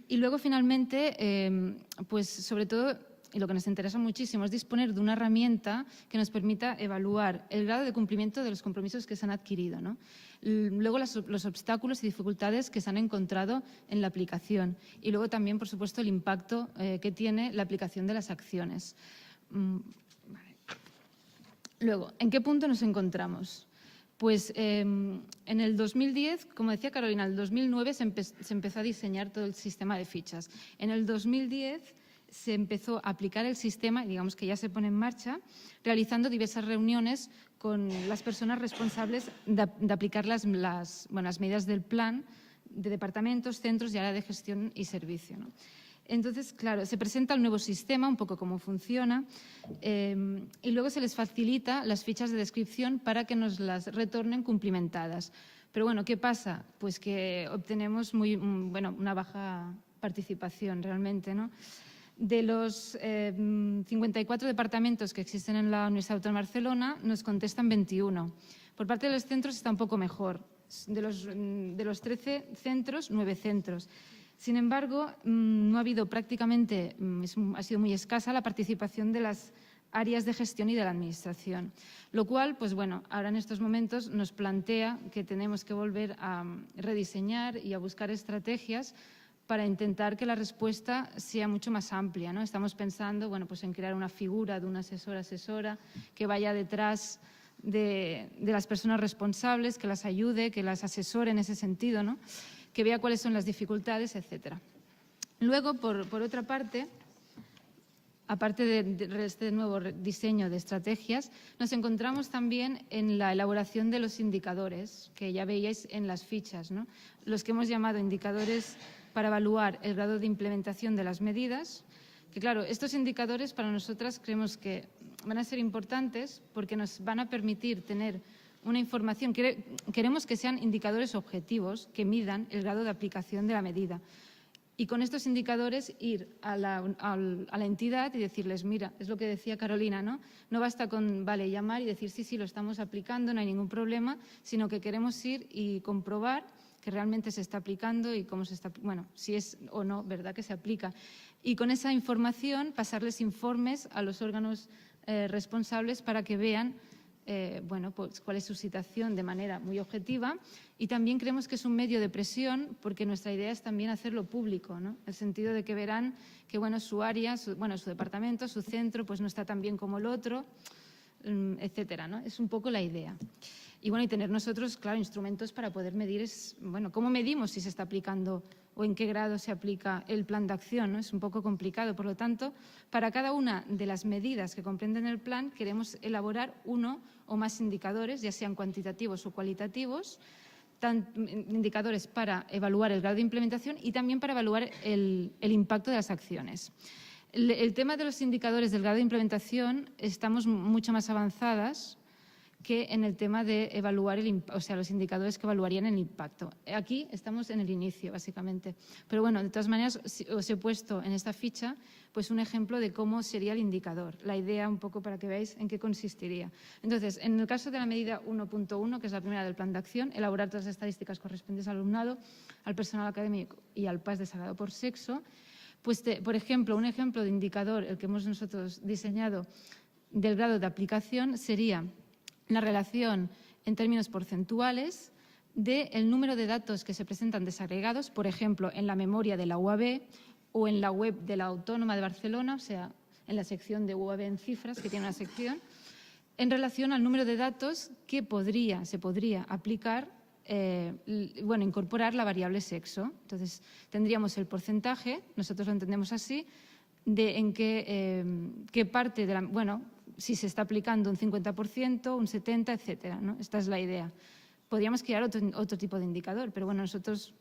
Y luego, finalmente, pues sobre todo, y lo que nos interesa muchísimo, es disponer de una herramienta que nos permita evaluar el grado de cumplimiento de los compromisos que se han adquirido, ¿no? Luego, los obstáculos y dificultades que se han encontrado en la aplicación. Y luego también, por supuesto, el impacto que tiene la aplicación de las acciones. Luego, ¿en qué punto nos encontramos? Pues en el 2010, como decía Carolina, en el 2009 se empezó a diseñar todo el sistema de fichas. En el 2010 se empezó a aplicar el sistema, digamos que ya se pone en marcha, realizando diversas reuniones con las personas responsables de aplicar las medidas del plan de departamentos, centros y área de gestión y servicio, ¿no? Entonces, claro, se presenta el nuevo sistema, un poco cómo funciona, y luego se les facilita las fichas de descripción para que nos las retornen cumplimentadas. Pero bueno, ¿qué pasa? Pues que obtenemos una baja participación realmente, ¿no? De los 54 departamentos que existen en la Universidad Autónoma de Barcelona, nos contestan 21. Por parte de los centros está un poco mejor. De los 13 centros, 9 centros. Sin embargo, no ha habido prácticamente, ha sido muy escasa la participación de las áreas de gestión y de la administración. Lo cual, pues bueno, ahora en estos momentos nos plantea que tenemos que volver a rediseñar y a buscar estrategias para intentar que la respuesta sea mucho más amplia, ¿no? Estamos pensando, bueno, pues en crear una figura de un asesora que vaya detrás de las personas responsables, que las ayude, que las asesore en ese sentido, ¿no? Que vea cuáles son las dificultades, etcétera. Luego, por otra parte, aparte de este nuevo diseño de estrategias, nos encontramos también en la elaboración de los indicadores, que ya veíais en las fichas, ¿no? Los que hemos llamado indicadores para evaluar el grado de implementación de las medidas, que claro, estos indicadores para nosotras creemos que van a ser importantes porque nos van a permitir tener una información. Queremos que sean indicadores objetivos que midan el grado de aplicación de la medida. Y con estos indicadores ir a la entidad y decirles, mira, es lo que decía Carolina, ¿no? No basta con, llamar y decir, sí, lo estamos aplicando, no hay ningún problema, sino que queremos ir y comprobar que realmente se está aplicando y cómo se está, si es o no, ¿verdad?, que se aplica. Y con esa información pasarles informes a los órganos responsables para que vean pues cuál es su situación de manera muy objetiva, y también creemos que es un medio de presión porque nuestra idea es también hacerlo público, ¿no? En el sentido de que verán que su área, su departamento, su centro, pues no está tan bien como el otro, etcétera, ¿no? Es un poco la idea. Y y tener nosotros, claro, instrumentos para poder medir, ¿cómo medimos si se está aplicando o en qué grado se aplica el plan de acción, ¿no? Es un poco complicado. Por lo tanto, para cada una de las medidas que comprenden el plan, queremos elaborar uno o más indicadores, ya sean cuantitativos o cualitativos, indicadores para evaluar el grado de implementación y también para evaluar el impacto de las acciones. El tema de los indicadores del grado de implementación estamos mucho más avanzadas que en el tema de evaluar los indicadores que evaluarían el impacto. Aquí estamos en el inicio, básicamente. Pero bueno, de todas maneras, os he puesto en esta ficha pues un ejemplo de cómo sería el indicador, la idea un poco para que veáis en qué consistiría. Entonces, en el caso de la medida 1.1, que es la primera del plan de acción, elaborar todas las estadísticas correspondientes al alumnado, al personal académico y al PAS desagregado por sexo, pues, por ejemplo, un ejemplo de indicador, el que hemos nosotros diseñado del grado de aplicación, sería la relación en términos porcentuales del número de datos que se presentan desagregados, por ejemplo, en la memoria de la UAB o en la web de la Autónoma de Barcelona, o sea, en la sección de UAB en cifras, que tiene una sección, en relación al número de datos que se podría aplicar, incorporar la variable sexo. Entonces, tendríamos el porcentaje, nosotros lo entendemos así, de en qué parte de la... si se está aplicando un 50%, un 70%, etcétera, ¿no? Esta es la idea. Podríamos crear otro tipo de indicador, pero bueno, nosotros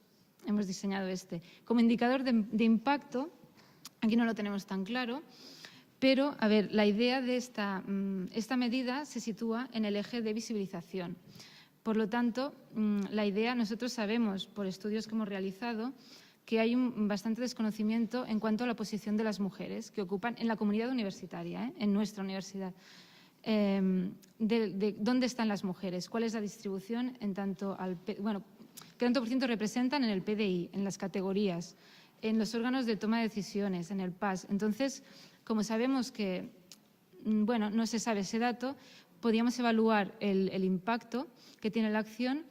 hemos diseñado este. Como indicador de impacto, aquí no lo tenemos tan claro, pero, a ver, la idea de esta medida se sitúa en el eje de visibilización. Por lo tanto, la idea, nosotros sabemos, por estudios que hemos realizado, que hay un bastante desconocimiento en cuanto a la posición de las mujeres que ocupan en la comunidad universitaria, en nuestra universidad. De dónde están las mujeres, cuál es la distribución en tanto qué tanto por ciento representan en el PDI, en las categorías, en los órganos de toma de decisiones, en el PAS. Entonces, como sabemos que no se sabe ese dato, podríamos evaluar el impacto que tiene la acción,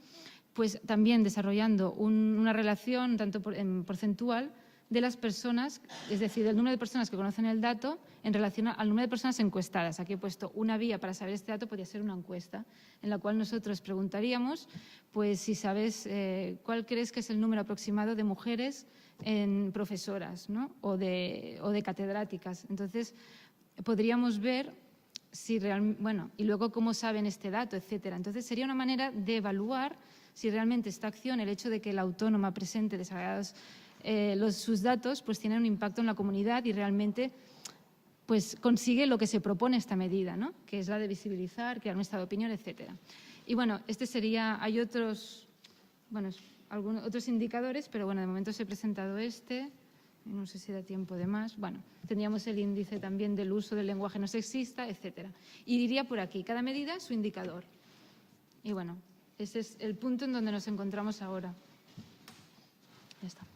pues también desarrollando una relación tanto porcentual de las personas, es decir, del número de personas que conocen el dato en relación al número de personas encuestadas. Aquí he puesto una vía para saber este dato, podría ser una encuesta, en la cual nosotros preguntaríamos, pues si sabes cuál crees que es el número aproximado de mujeres en profesoras, ¿no? o de catedráticas. Entonces, podríamos ver si realmente, y luego cómo saben este dato, etcétera. Entonces, sería una manera de evaluar si realmente esta acción, el hecho de que la autónoma presente desagregados sus datos, pues tienen un impacto en la comunidad y realmente pues consigue lo que se propone esta medida, ¿no? Que es la de visibilizar, crear un estado de opinión, etcétera. Y bueno, hay otros, otros indicadores, pero bueno, de momento os he presentado este. No sé si da tiempo de más. Bueno, tendríamos el índice también del uso del lenguaje no sexista, etcétera. Y diría por aquí, cada medida su indicador. Y bueno, ese es el punto en donde nos encontramos ahora. Ya está.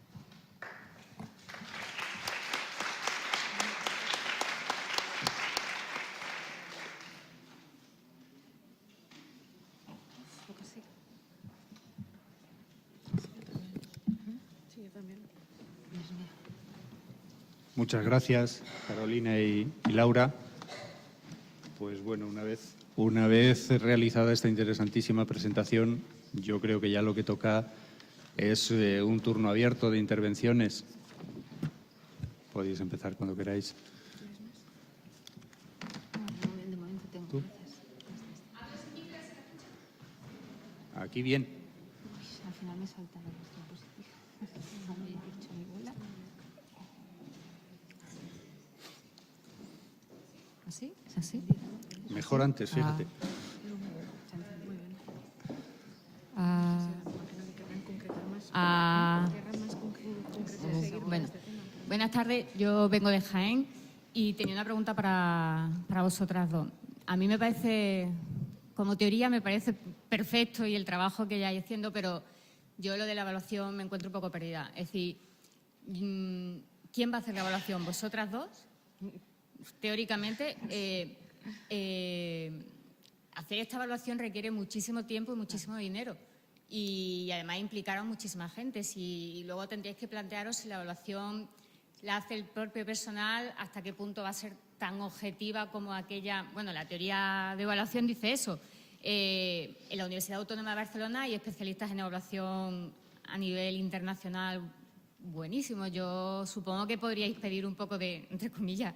Muchas gracias, Carolina y Laura. Pues bueno, una vez realizada esta interesantísima presentación, yo creo que ya lo que toca es un turno abierto de intervenciones. Podéis empezar cuando queráis. ¿Tú? Aquí bien. Al final me salta la diapositiva. ¿Así? ¿Es así? Mejor antes, fíjate. Buenas tardes. Yo vengo de Jaén y tenía una pregunta para vosotras dos. A mí me parece, como teoría, me parece perfecto y el trabajo que ya hay haciendo, pero yo lo de la evaluación me encuentro un poco perdida. Es decir, ¿quién va a hacer la evaluación? ¿Vosotras dos? Teóricamente, hacer esta evaluación requiere muchísimo tiempo y muchísimo dinero y además implicar a muchísima gente. Y luego tendríais que plantearos si la evaluación la hace el propio personal, hasta qué punto va a ser tan objetiva como aquella... Bueno, la teoría de evaluación dice eso. En la Universidad Autónoma de Barcelona hay especialistas en evaluación a nivel internacional buenísimos. Yo supongo que podríais pedir un poco de, entre comillas,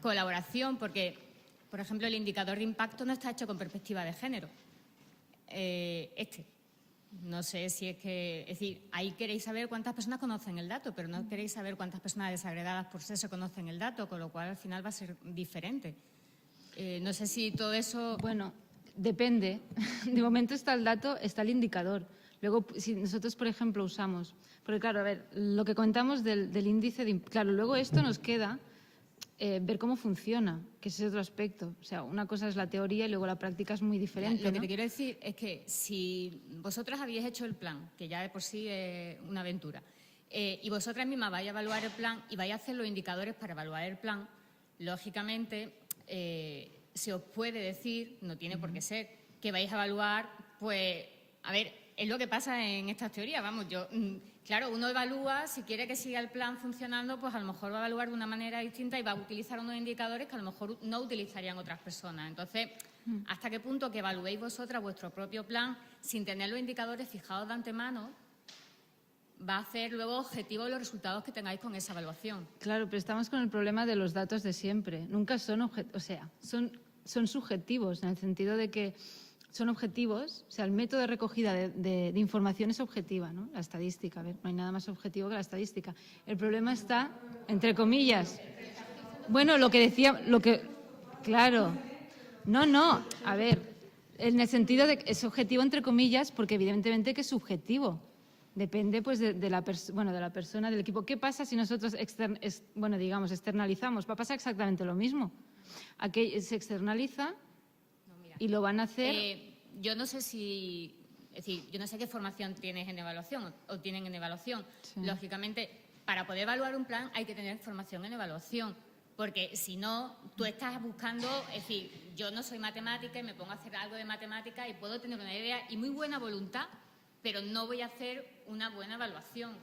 colaboración, porque, por ejemplo, el indicador de impacto no está hecho con perspectiva de género. No sé si es que... Es decir, ahí queréis saber cuántas personas conocen el dato, pero no queréis saber cuántas personas desagregadas por sexo conocen el dato, con lo cual al final va a ser diferente. No sé si todo eso... Bueno, Depende. De momento está el dato, está el indicador. Luego, si nosotros, por ejemplo, usamos… Porque, claro, a ver, lo que contamos del índice de… Claro, luego esto nos queda ver cómo funciona, que ese es otro aspecto. O sea, una cosa es la teoría y luego la práctica es muy diferente, Lo que ¿no? te quiero decir es que si vosotras habéis hecho el plan, que ya de por sí es una aventura, y vosotras mismas vais a evaluar el plan y vais a hacer los indicadores para evaluar el plan, lógicamente se os puede decir, no tiene por qué ser, que vais a evaluar, pues, a ver, es lo que pasa en estas teorías, vamos, claro, uno evalúa, si quiere que siga el plan funcionando, pues a lo mejor va a evaluar de una manera distinta y va a utilizar unos indicadores que a lo mejor no utilizarían otras personas. Entonces, ¿hasta qué punto que evaluéis vosotras vuestro propio plan sin tener los indicadores fijados de antemano va a hacer luego objetivos los resultados que tengáis con esa evaluación? Claro, pero estamos con el problema de los datos de siempre. Nunca son son subjetivos, en el sentido de que son objetivos, o sea, el método de recogida de información es objetiva, ¿no? La estadística, a ver, no hay nada más objetivo que la estadística. El problema está, entre comillas, bueno, lo que decía, claro, no, a ver, en el sentido de que es objetivo entre comillas, porque evidentemente que es subjetivo. Depende, pues, de la persona, del equipo. ¿Qué pasa si nosotros, externalizamos? Va a pasar exactamente lo mismo. Aquí se externaliza y lo van a hacer… Yo no sé yo no sé qué formación tienes en evaluación o tienen en evaluación. Sí. Lógicamente, para poder evaluar un plan hay que tener formación en evaluación, porque si no, tú estás buscando, es decir, yo no soy matemática y me pongo a hacer algo de matemática y puedo tener una idea y muy buena voluntad, pero no voy a hacer una buena evaluación.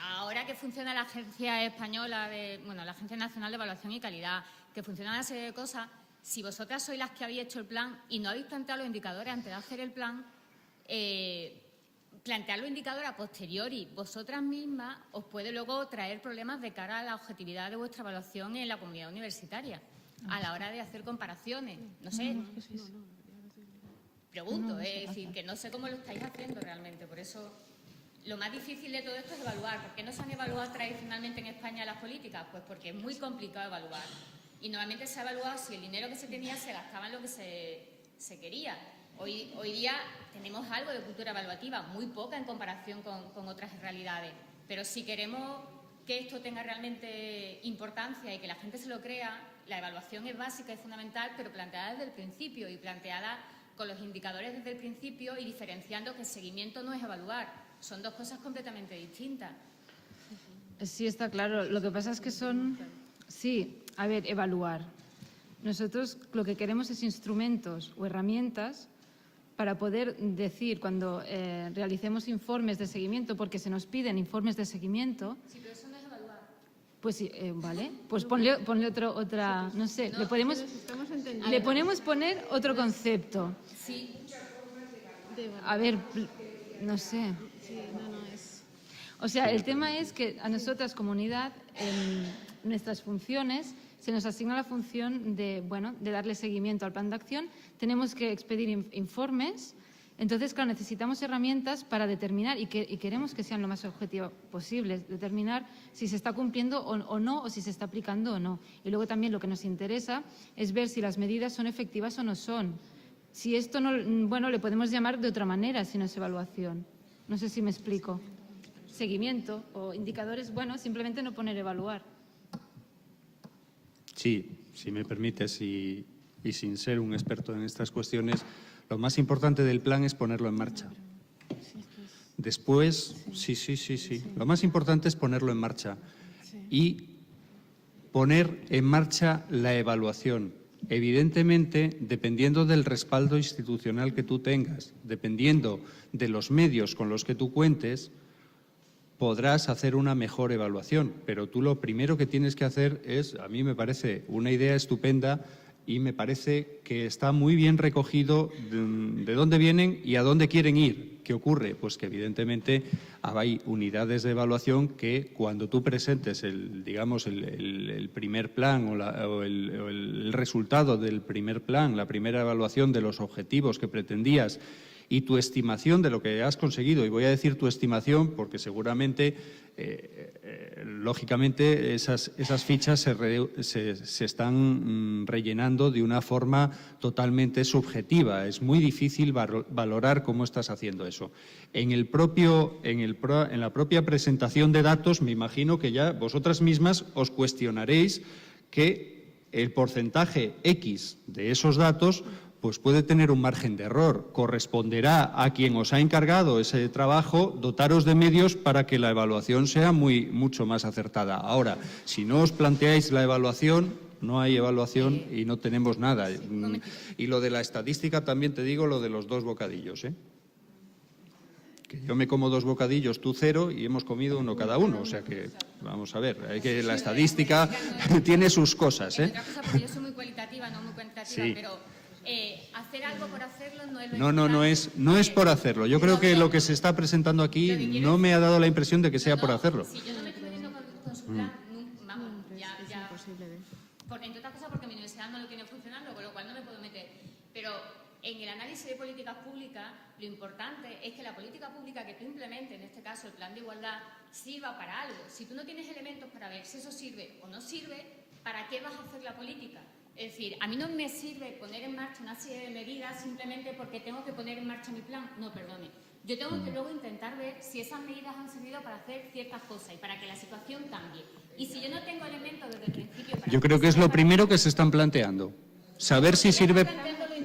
Ahora que funciona la Agencia Española, la Agencia Nacional de Evaluación y Calidad, que funciona una serie de cosas, si vosotras sois las que habéis hecho el plan y no habéis planteado los indicadores antes de hacer el plan, plantear los indicadores a posteriori vosotras mismas os puede luego traer problemas de cara a la objetividad de vuestra evaluación en la comunidad universitaria, a la hora de hacer comparaciones. No sé, pregunto, es decir, que no sé cómo lo estáis haciendo realmente, por eso… Lo más difícil de todo esto es evaluar. ¿Por qué no se han evaluado tradicionalmente en España las políticas? Pues porque es muy complicado evaluar. Y normalmente se ha evaluado si el dinero que se tenía se gastaba en lo que se quería. Hoy día tenemos algo de cultura evaluativa, muy poca en comparación con otras realidades. Pero si queremos que esto tenga realmente importancia y que la gente se lo crea, la evaluación es básica y fundamental, pero planteada desde el principio y planteada con los indicadores desde el principio y diferenciando que el seguimiento no es evaluar. Son dos cosas completamente distintas. Sí, está claro. Lo que pasa es que evaluar. Nosotros lo que queremos es instrumentos o herramientas para poder decir cuando realicemos informes de seguimiento, porque se nos piden informes de seguimiento. Sí, pero eso no es evaluar. Pues sí, vale. Pues ponle otra, no sé, le podemos poner otro concepto. Sí. A ver, no sé. O sea, el tema es que a nosotras, comunidad, en nuestras funciones, se nos asigna la función de darle seguimiento al plan de acción. Tenemos que expedir informes. Entonces, claro, necesitamos herramientas para determinar, y queremos que sean lo más objetivas posibles, determinar si se está cumpliendo o no, o si se está aplicando o no. Y luego también lo que nos interesa es ver si las medidas son efectivas o no son. Si esto no, le podemos llamar de otra manera si no es evaluación. No sé si me explico. Seguimiento o indicadores, simplemente no poner evaluar. Sí, si me permites, y sin ser un experto en estas cuestiones, lo más importante del plan es ponerlo en marcha. Después, sí. Lo más importante es ponerlo en marcha y poner en marcha la evaluación. Evidentemente, dependiendo del respaldo institucional que tú tengas, dependiendo de los medios con los que tú cuentes, podrás hacer una mejor evaluación. Pero tú lo primero que tienes que hacer es, a mí me parece una idea estupenda y me parece que está muy bien recogido de dónde vienen y a dónde quieren ir. ¿Qué ocurre? Pues que evidentemente hay unidades de evaluación que cuando tú presentes el primer plan o el resultado del primer plan, la primera evaluación de los objetivos que pretendías y tu estimación de lo que has conseguido, y voy a decir tu estimación porque seguramente, lógicamente, esas fichas se están rellenando de una forma totalmente subjetiva. Es muy difícil valorar cómo estás haciendo eso. En la propia presentación de datos, me imagino que ya vosotras mismas os cuestionaréis que el porcentaje X de esos datos pues puede tener un margen de error. Corresponderá a quien os ha encargado ese trabajo dotaros de medios para que la evaluación sea mucho más acertada. Ahora, si no os planteáis la evaluación, no hay evaluación y no tenemos nada. Y lo de la estadística también te digo lo de los 2 bocadillos, ¿eh? Que yo me como 2 bocadillos, tú 0 y hemos comido uno cada uno. O sea que, vamos a ver, la estadística tiene sus cosas, ¿eh? Otra cosa, porque yo soy muy cualitativa, no muy cuantitativa, Sí. pero hacer algo por hacerlo no es lo importante. No es por hacerlo. Yo creo que lo que se está presentando aquí no me ha dado la impresión de que sea por hacerlo. Si yo no me estoy metiendo con su plan, vamos, ya. Entre otras cosas porque mi universidad no lo tiene funcionando, con lo cual no me puedo meter. Pero en el análisis de políticas públicas, lo importante es que la política pública que tú implementes, en este caso el plan de igualdad, sirva para algo. Si tú no tienes elementos para ver si eso sirve o no sirve, ¿para qué vas a hacer la política? Es decir, a mí no me sirve poner en marcha una serie de medidas simplemente porque tengo que poner en marcha mi plan. No, perdone. Yo tengo que luego intentar ver si esas medidas han servido para hacer ciertas cosas y para que la situación cambie. Y si yo no tengo elementos desde el principio para... Yo creo que es lo primero que se están planteando. Saber si sirve...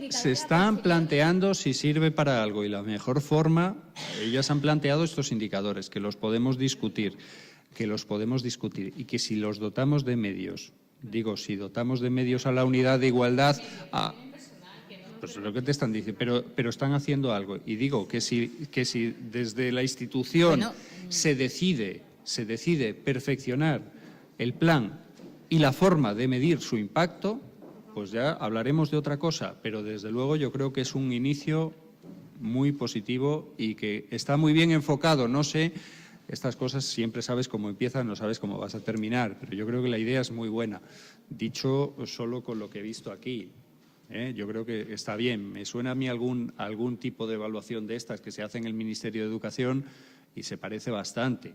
Se están planteando si sirve para algo y la mejor forma, ellas han planteado estos indicadores, que los podemos discutir, y que si los dotamos de medios, si dotamos de medios a la unidad de igualdad, pues es lo que te están diciendo, pero están haciendo algo. Y digo que si desde la institución se decide perfeccionar el plan y la forma de medir su impacto, pues ya hablaremos de otra cosa, pero desde luego yo creo que es un inicio muy positivo y que está muy bien enfocado. No sé, estas cosas siempre sabes cómo empiezan, no sabes cómo vas a terminar, pero yo creo que la idea es muy buena. Dicho solo con lo que he visto aquí, yo creo que está bien. Me suena a mí algún tipo de evaluación de estas que se hace en el Ministerio de Educación y se parece bastante.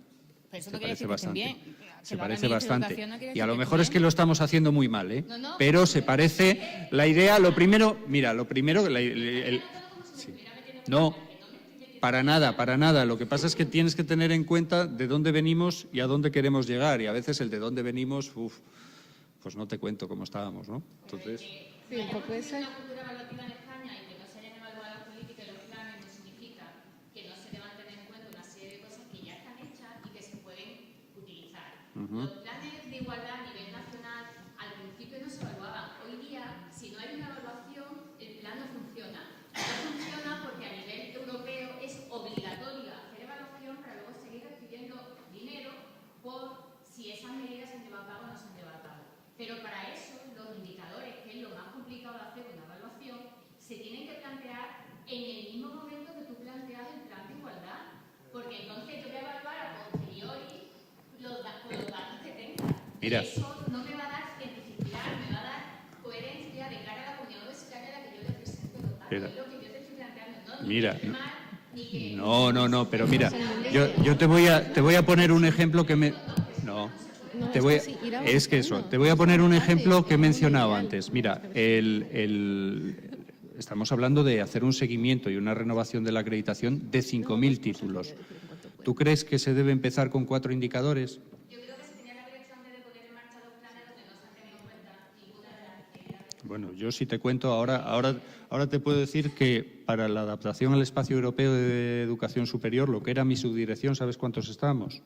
Pero eso no quiere decir que estén bien. Se parece bastante. Y a lo mejor es que lo estamos haciendo muy mal, ¿eh? Pero se parece. La idea, lo primero. No, para nada. Lo que pasa es que tienes que tener en cuenta de dónde venimos y a dónde queremos llegar. Y a veces el de dónde venimos, pues no te cuento cómo estábamos, ¿no? Entonces. Sí, un poco esa. Los planes de igualdad a nivel nacional al principio no se evaluaban. Hoy día, si no hay una evaluación, el plan no funciona. No funciona porque a nivel europeo es obligatorio hacer evaluación para luego seguir recibiendo dinero por si esas medidas se han llevado a cabo o no se han llevado a cabo. Pero para eso, los indicadores, que es lo más complicado de hacer una evaluación, se tienen que plantear en el mismo momento que tú planteas el plan de igualdad. Porque entonces yo voy a evaluar a posteriori los datos que tenga. Mira. Eso no me va a dar cientificidad, me va a dar coherencia de cara a la comunidad universitaria a la que yo le presento los datos. Es lo que yo te estoy planteando. Mira. No, pero mira, yo te voy a poner un ejemplo que me... No. Te voy a poner un ejemplo que he mencionado antes. Mira, estamos hablando de hacer un seguimiento y una renovación de la acreditación de 5.000 títulos. ¿Tú crees que se debe empezar con 4 indicadores? Yo creo que se tenía que haber hecho antes de poner en marcha los planes donde no se han tenido en cuenta ninguna de las actividades. Bueno, yo sí te cuento, ahora te puedo decir que para la adaptación al espacio europeo de educación superior, lo que era mi subdirección, ¿sabes cuántos estábamos?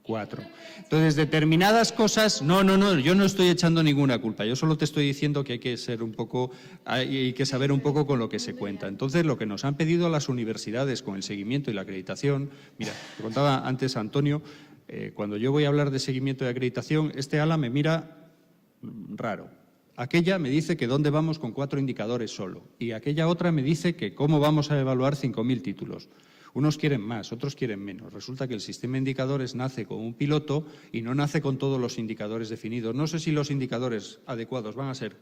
4. Entonces, determinadas cosas... No, yo no estoy echando ninguna culpa. Yo solo te estoy diciendo que hay que saber un poco con lo que se cuenta. Entonces, lo que nos han pedido las universidades con el seguimiento y la acreditación... Mira, te contaba antes Antonio, cuando yo voy a hablar de seguimiento y acreditación, este ala me mira raro. Aquella me dice que dónde vamos con 4 indicadores solo. Y aquella otra me dice que cómo vamos a evaluar 5.000 títulos. Unos quieren más, otros quieren menos. Resulta que el sistema de indicadores nace con un piloto y no nace con todos los indicadores definidos. No sé si los indicadores adecuados van a ser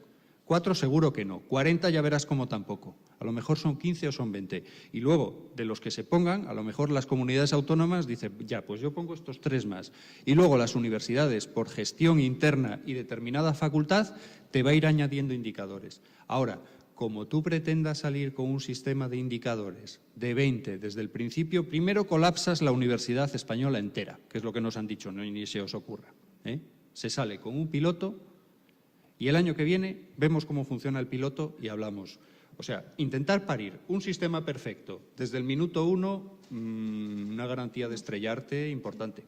4, seguro que no. 40 ya verás como tampoco. A lo mejor son 15 o son 20. Y luego, de los que se pongan, a lo mejor las comunidades autónomas dicen, ya, pues yo pongo estos 3 más. Y luego las universidades, por gestión interna y determinada facultad, te va a ir añadiendo indicadores. Ahora, como tú pretendas salir con un sistema de indicadores de 20 desde el principio, primero colapsas la universidad española entera, que es lo que nos han dicho, no ni se os ocurra. Se sale con un piloto y el año que viene vemos cómo funciona el piloto y hablamos. O sea, intentar parir un sistema perfecto desde el minuto 1, una garantía de estrellarte importante.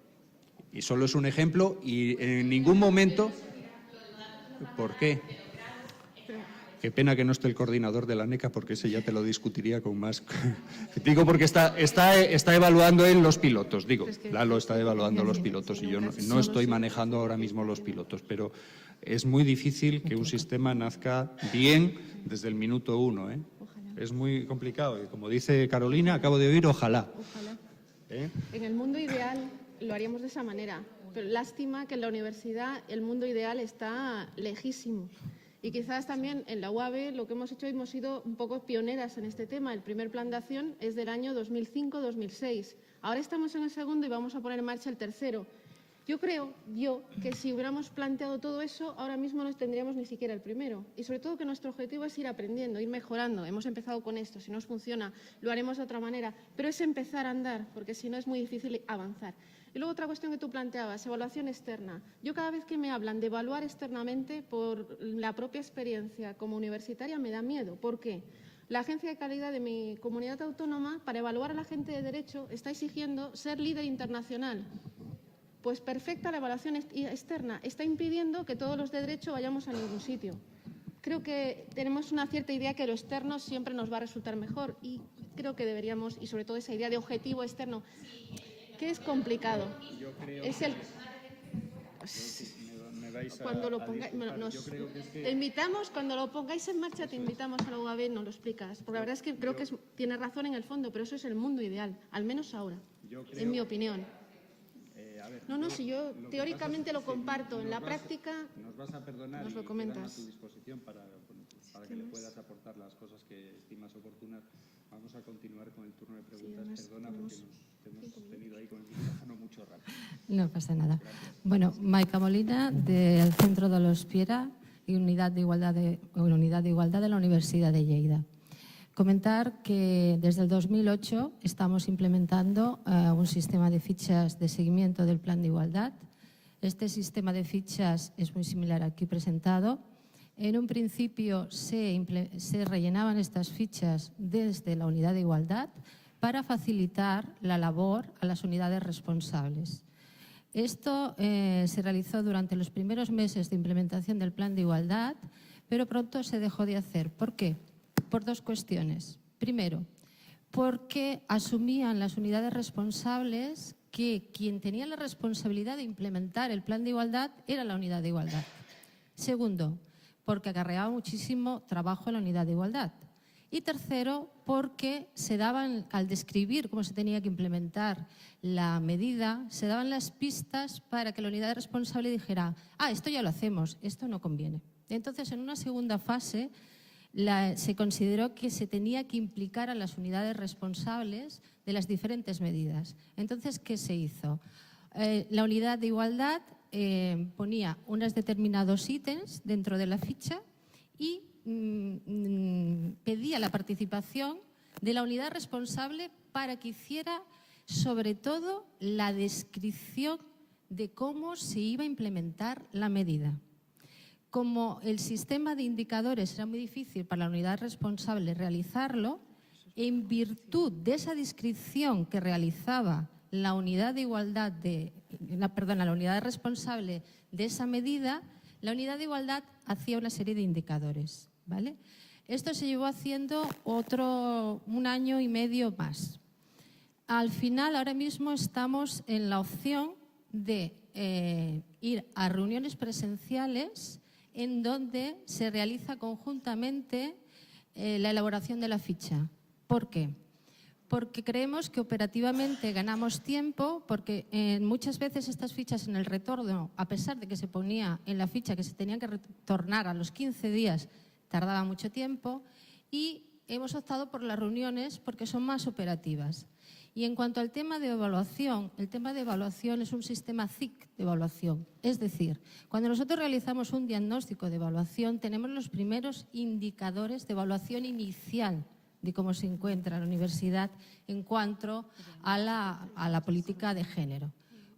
Y solo es un ejemplo y en ningún momento... ¿Por qué? Qué pena que no esté el coordinador de la NECA, porque ese ya te lo discutiría con más... Digo porque está evaluando él los pilotos, digo. Lalo está evaluando los pilotos y yo no estoy manejando ahora mismo los pilotos, pero es muy difícil que un sistema nazca bien desde el minuto 1, ¿eh? Es muy complicado y como dice Carolina, acabo de oír, ojalá. Ojalá. En el mundo ideal lo haríamos de esa manera, pero lástima que en la universidad el mundo ideal está lejísimo. Y quizás también en la UAB lo que hemos hecho, hemos sido un poco pioneras en este tema. El primer plan de acción es del año 2005-2006. Ahora estamos en el segundo y vamos a poner en marcha el tercero. Yo creo que si hubiéramos planteado todo eso, ahora mismo no tendríamos ni siquiera el primero. Y sobre todo que nuestro objetivo es ir aprendiendo, ir mejorando. Hemos empezado con esto, si no os funciona, lo haremos de otra manera. Pero es empezar a andar, porque si no es muy difícil avanzar. Y luego otra cuestión que tú planteabas, evaluación externa. Yo cada vez que me hablan de evaluar externamente por la propia experiencia como universitaria me da miedo. ¿Por qué? La agencia de calidad de mi comunidad autónoma, para evaluar a la gente de derecho, está exigiendo ser líder internacional. Pues perfecta la evaluación externa. Está impidiendo que todos los de derecho vayamos a ningún sitio. Creo que tenemos una cierta idea que lo externo siempre nos va a resultar mejor y creo que deberíamos, y sobre todo esa idea de objetivo externo, que es complicado. Es el... Cuando lo pongáis, te invitamos, cuando lo pongáis en marcha, te invitamos a la UAB, nos lo explicas. Porque la verdad es que creo que tiene razón en el fondo, pero eso es el mundo ideal, al menos ahora, en mi opinión. No, si yo teóricamente lo comparto, en la práctica nos vas a perdonar nos lo y comentas. quedan a tu disposición para que le puedas aportar las cosas que estimas oportunas. Vamos a continuar con el turno de preguntas. Perdona porque nos hemos tenido ahí con el micrófono mucho rato. No pasa nada. Bueno, Maica Molina, del Centro de l'Hospiera y Unidad de Igualdad de la Universidad de Lleida. Comentar que desde el 2008 estamos implementando un sistema de fichas de seguimiento del Plan de Igualdad. Este sistema de fichas es muy similar al aquí presentado. En un principio se rellenaban estas fichas desde la Unidad de Igualdad para facilitar la labor a las unidades responsables. Esto se realizó durante los primeros meses de implementación del Plan de Igualdad, pero pronto se dejó de hacer. ¿Por qué? Por dos cuestiones. Primero, porque asumían las unidades responsables que quien tenía la responsabilidad de implementar el Plan de Igualdad era la Unidad de Igualdad. Segundo, porque acarreaba muchísimo trabajo en la Unidad de Igualdad. Y tercero, porque se daban, al describir cómo se tenía que implementar la medida, se daban las pistas para que la unidad responsable dijera, esto ya lo hacemos, esto no conviene. Entonces, en una segunda fase, se consideró que se tenía que implicar a las unidades responsables de las diferentes medidas. Entonces, ¿qué se hizo? La Unidad de Igualdad ponía unos determinados ítems dentro de la ficha y pedía la participación de la unidad responsable para que hiciera, sobre todo, la descripción de cómo se iba a implementar la medida. Como el sistema de indicadores era muy difícil para la unidad responsable realizarlo, en virtud de esa descripción que realizaba la unidad de igualdad la unidad responsable de esa medida, la unidad de igualdad hacía una serie de indicadores, ¿vale? Esto se llevó haciendo un año y medio más. Al final, ahora mismo estamos en la opción de ir a reuniones presenciales en donde se realiza conjuntamente la elaboración de la ficha. ¿Por qué? porque creemos que operativamente ganamos tiempo, porque muchas veces estas fichas en el retorno, a pesar de que se ponía en la ficha que se tenían que retornar a los 15 días, tardaba mucho tiempo, y hemos optado por las reuniones porque son más operativas. Y en cuanto al tema de evaluación, el tema de evaluación es un sistema CIC de evaluación. Es decir, cuando nosotros realizamos un diagnóstico de evaluación, tenemos los primeros indicadores de evaluación inicial de cómo se encuentra la universidad en cuanto a la política de género.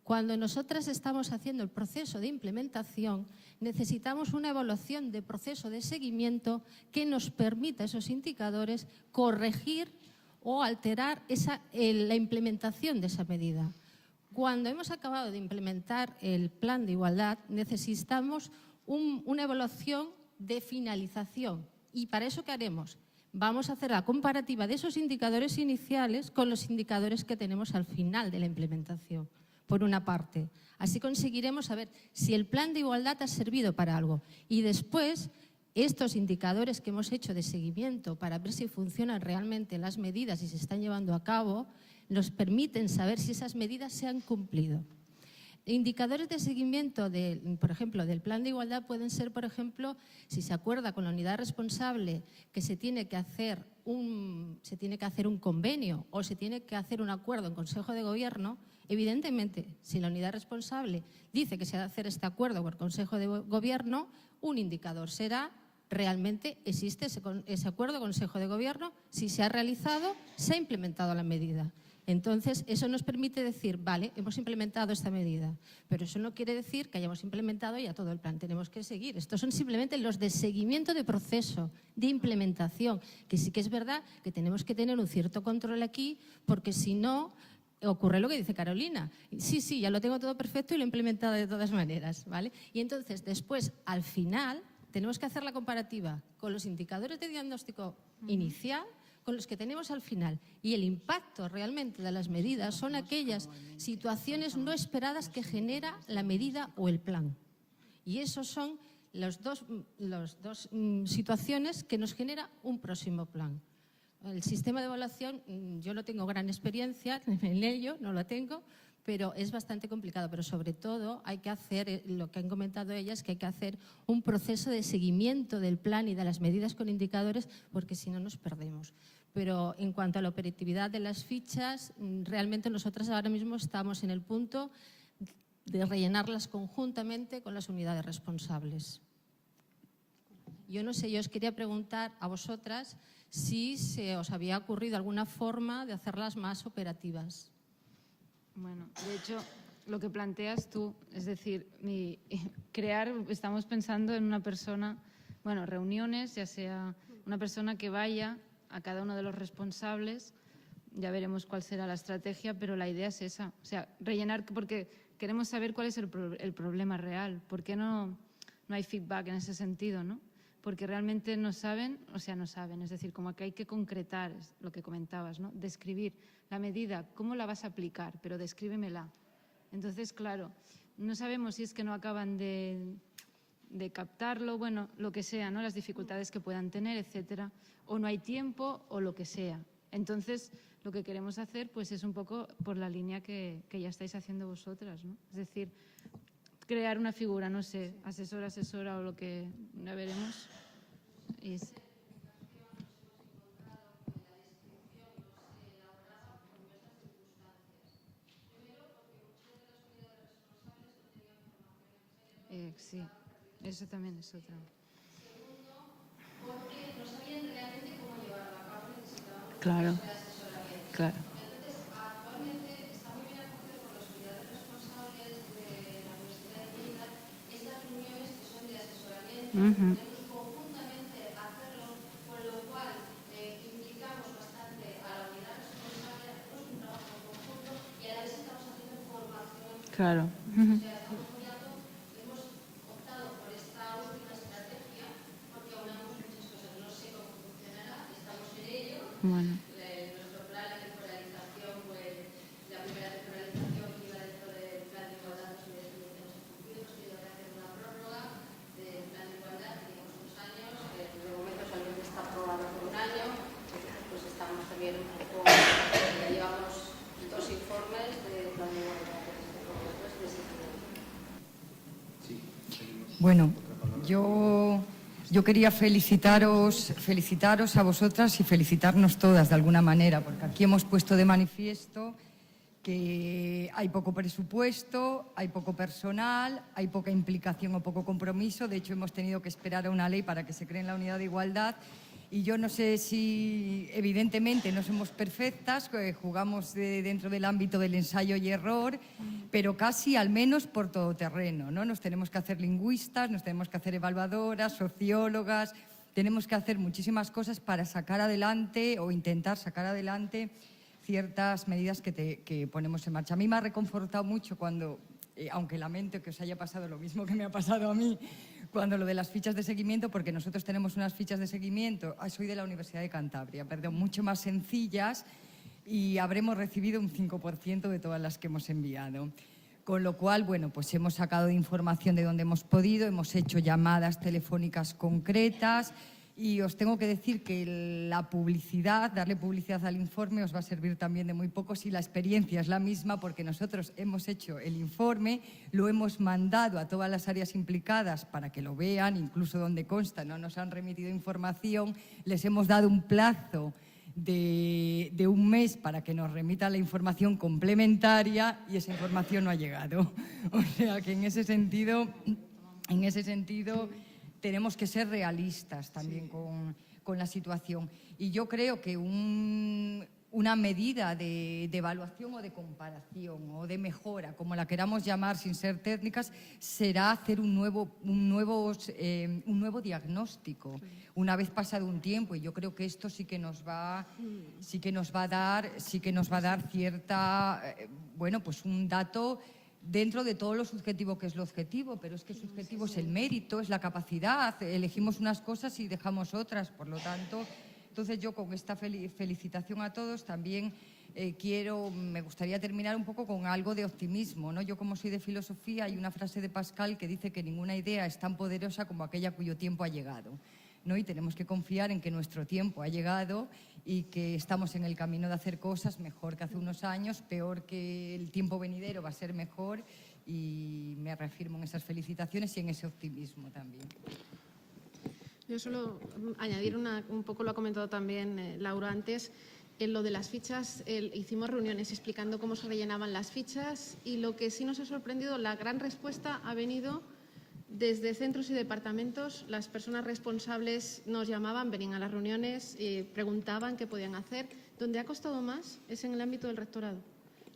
Cuando nosotras estamos haciendo el proceso de implementación, necesitamos una evaluación de proceso de seguimiento que nos permita esos indicadores corregir o alterar la implementación de esa medida. Cuando hemos acabado de implementar el plan de igualdad, necesitamos una evaluación de finalización. ¿Y para eso qué haremos? Vamos a hacer la comparativa de esos indicadores iniciales con los indicadores que tenemos al final de la implementación, por una parte. Así conseguiremos saber si el plan de igualdad ha servido para algo. Y después, estos indicadores que hemos hecho de seguimiento para ver si funcionan realmente las medidas y se están llevando a cabo, nos permiten saber si esas medidas se han cumplido. Indicadores de seguimiento, por ejemplo, del plan de igualdad pueden ser, por ejemplo, si se acuerda con la unidad responsable que se tiene que hacer un convenio o se tiene que hacer un acuerdo en Consejo de Gobierno. Evidentemente, si la unidad responsable dice que se ha de hacer este acuerdo con el Consejo de Gobierno, un indicador será realmente existe ese acuerdo Consejo de Gobierno, si se ha realizado, se ha implementado la medida. Entonces, eso nos permite decir, vale, hemos implementado esta medida, pero eso no quiere decir que hayamos implementado ya todo el plan, tenemos que seguir. Estos son simplemente los de seguimiento de proceso, de implementación, que sí que es verdad que tenemos que tener un cierto control aquí, porque si no, ocurre lo que dice Carolina. Sí, ya lo tengo todo perfecto y lo he implementado de todas maneras, ¿vale? Y entonces, después, al final, tenemos que hacer la comparativa con los indicadores de diagnóstico inicial, con los que tenemos al final. Y el impacto realmente de las medidas son aquellas situaciones no esperadas que genera la medida o el plan. Y esos son las dos situaciones que nos genera un próximo plan. El sistema de evaluación, yo no tengo gran experiencia en ello, no lo tengo, pero es bastante complicado. Pero sobre todo hay que hacer, lo que han comentado ellas, que hay que hacer un proceso de seguimiento del plan y de las medidas con indicadores, porque si no nos perdemos. Pero en cuanto a la operatividad de las fichas, realmente nosotras ahora mismo estamos en el punto de rellenarlas conjuntamente con las unidades responsables. Yo no sé, yo os quería preguntar a vosotras si se os había ocurrido alguna forma de hacerlas más operativas. Bueno, de hecho, lo que planteas tú, es decir, estamos pensando en una persona, bueno, reuniones, ya sea una persona que vaya a cada uno de los responsables, ya veremos cuál será la estrategia, pero la idea es esa, o sea, rellenar, porque queremos saber cuál es el problema real, por qué no hay feedback en ese sentido, ¿no? Porque realmente no saben, es decir, como que hay que concretar lo que comentabas, ¿no? Describir la medida, cómo la vas a aplicar, pero descríbemela. Entonces, claro, no sabemos si es que no acaban de captarlo, bueno, lo que sea, ¿no? Las dificultades que puedan tener, etcétera, o no hay tiempo o lo que sea. Entonces, lo que queremos hacer pues es un poco por la línea que ya estáis haciendo vosotras, ¿no? Es decir, crear una figura, no sé, asesora o lo que ya veremos. Sí, eso también es otra. Segundo, porque no sabían realmente cómo llevarlo a cabo, necesitaban Claro. asesoramiento. Claro. Entonces, actualmente está muy bien acogido por las unidades responsables de la Universidad de Lleida estas reuniones que son de asesoramiento. Tenemos conjuntamente hacerlo, con lo cual implicamos bastante a la unidad responsable, hacemos un trabajo en conjunto y a la vez estamos haciendo formación. Claro. O sea, estamos apoyando, hemos optado por esta última estrategia porque aunamos muchas cosas. No sé cómo funcionará, estamos en ello. Bueno. Nuestro plan de temporalización, pues la primera temporalización que iba dentro del plan de igualdad 2019 no se cumplió, hemos tenido que hacer una prórroga del plan de igualdad, teníamos 2 años, de momento solamente está aprobado por 1 año, pues estamos también un poco informes de plan de igualdad de seguimiento. Bueno, yo quería felicitaros a vosotras y felicitarnos todas de alguna manera, porque aquí hemos puesto de manifiesto que hay poco presupuesto, hay poco personal, hay poca implicación o poco compromiso. De hecho, hemos tenido que esperar a una ley para que se cree la unidad de igualdad. Y yo no sé si, evidentemente, no somos perfectas, jugamos dentro del ámbito del ensayo y error, pero casi al menos por todoterreno, ¿no? Nos tenemos que hacer lingüistas, nos tenemos que hacer evaluadoras, sociólogas, tenemos que hacer muchísimas cosas para sacar adelante o intentar sacar adelante ciertas medidas que ponemos en marcha. A mí me ha reconfortado mucho cuando, aunque lamento que os haya pasado lo mismo que me ha pasado a mí, cuando lo de las fichas de seguimiento, porque nosotros tenemos unas fichas de seguimiento, soy de la Universidad de Cantabria, perdón, mucho más sencillas y habremos recibido un 5% de todas las que hemos enviado. Con lo cual, bueno, pues hemos sacado información de donde hemos podido, hemos hecho llamadas telefónicas concretas. Y os tengo que decir que la publicidad, darle publicidad al informe os va a servir también de muy poco si la experiencia es la misma, porque nosotros hemos hecho el informe, lo hemos mandado a todas las áreas implicadas para que lo vean, incluso donde consta, no nos han remitido información, les hemos dado un plazo de un mes para que nos remita la información complementaria y esa información no ha llegado. O sea que en ese sentido tenemos que ser realistas también con la situación. Y yo creo que una medida de evaluación o de comparación o de mejora, como la queramos llamar sin ser técnicas, será hacer un nuevo diagnóstico una vez pasado un tiempo. Y yo creo que esto sí que nos va a dar cierta, bueno, pues un dato dentro de todo lo subjetivo que es lo objetivo, pero es que subjetivo es el mérito, es la capacidad, elegimos unas cosas y dejamos otras, por lo tanto, entonces yo con esta felicitación a todos también me gustaría terminar un poco con algo de optimismo, ¿no? Yo como soy de filosofía, hay una frase de Pascal que dice que ninguna idea es tan poderosa como aquella cuyo tiempo ha llegado, ¿no? Y tenemos que confiar en que nuestro tiempo ha llegado y que estamos en el camino de hacer cosas mejor que hace unos años, peor que el tiempo venidero va a ser mejor, y me reafirmo en esas felicitaciones y en ese optimismo también. Yo solo añadir un poco, lo ha comentado también Laura antes, en lo de las fichas, hicimos reuniones explicando cómo se rellenaban las fichas y lo que sí nos ha sorprendido, la gran respuesta ha venido desde centros y departamentos. Las personas responsables nos llamaban, venían a las reuniones, preguntaban qué podían hacer. Donde ha costado más es en el ámbito del rectorado.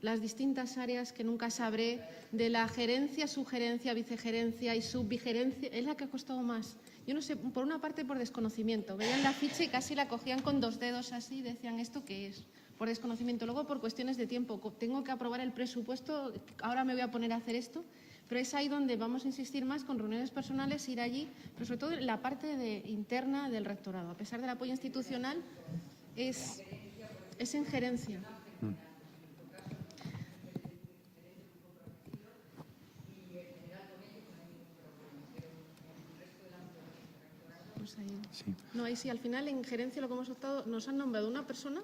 Las distintas áreas que nunca sabré, de la gerencia, sugerencia, vicegerencia y subvigerencia, es la que ha costado más. Yo no sé, por una parte por desconocimiento. Veían la ficha y casi la cogían con dos dedos así y decían, ¿esto qué es? Por desconocimiento. Luego por cuestiones de tiempo. Tengo que aprobar el presupuesto, ahora me voy a poner a hacer esto. Pero es ahí donde vamos a insistir más con reuniones personales, ir allí, pero sobre todo la parte interna del rectorado. A pesar del apoyo institucional, es en gerencia. Pues ahí. Sí. No, ahí sí, al final en gerencia lo que hemos optado, nos han nombrado una persona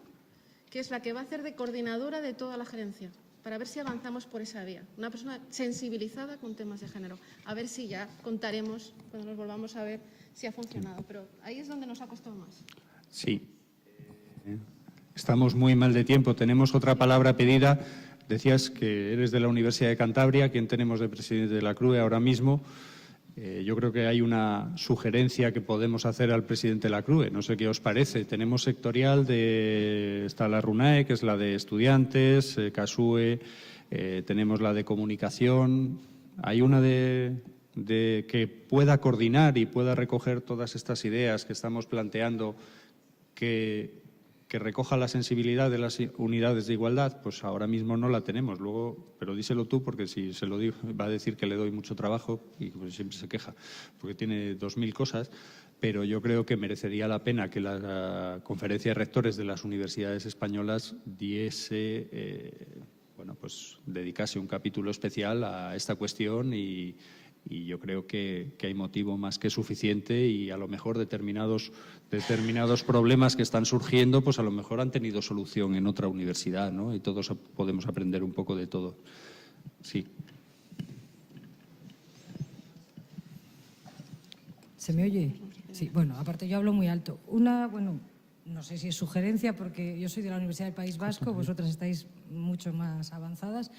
que es la que va a hacer de coordinadora de toda la gerencia, para ver si avanzamos por esa vía. Una persona sensibilizada con temas de género. A ver si ya contaremos, cuando nos volvamos a ver, si ha funcionado. Pero ahí es donde nos ha costado más. Sí. Estamos muy mal de tiempo. Tenemos otra palabra pedida. Decías que eres de la Universidad de Cantabria. ¿Quién tenemos de presidente de la CRUE ahora mismo? Yo creo que hay una sugerencia que podemos hacer al presidente de la CRUE. No sé qué os parece. Tenemos sectorial, está la RUNAE, que es la de estudiantes, CASUE, tenemos la de comunicación. Hay una de que pueda coordinar y pueda recoger todas estas ideas que estamos planteando, que recoja la sensibilidad de las unidades de igualdad. Pues ahora mismo no la tenemos. Luego, pero díselo tú, porque si se lo digo va a decir que le doy mucho trabajo y pues siempre se queja porque tiene 2000 cosas. Pero yo creo que merecería la pena que la conferencia de rectores de las universidades españolas dedicase un capítulo especial a esta cuestión y y yo creo que hay motivo más que suficiente y a lo mejor determinados problemas que están surgiendo, pues a lo mejor han tenido solución en otra universidad, ¿no? Y todos podemos aprender un poco de todo. Sí. ¿Se me oye? Sí, bueno, aparte yo hablo muy alto. Bueno, no sé si es sugerencia, porque yo soy de la Universidad del País Vasco, vosotras estáis mucho más avanzadas,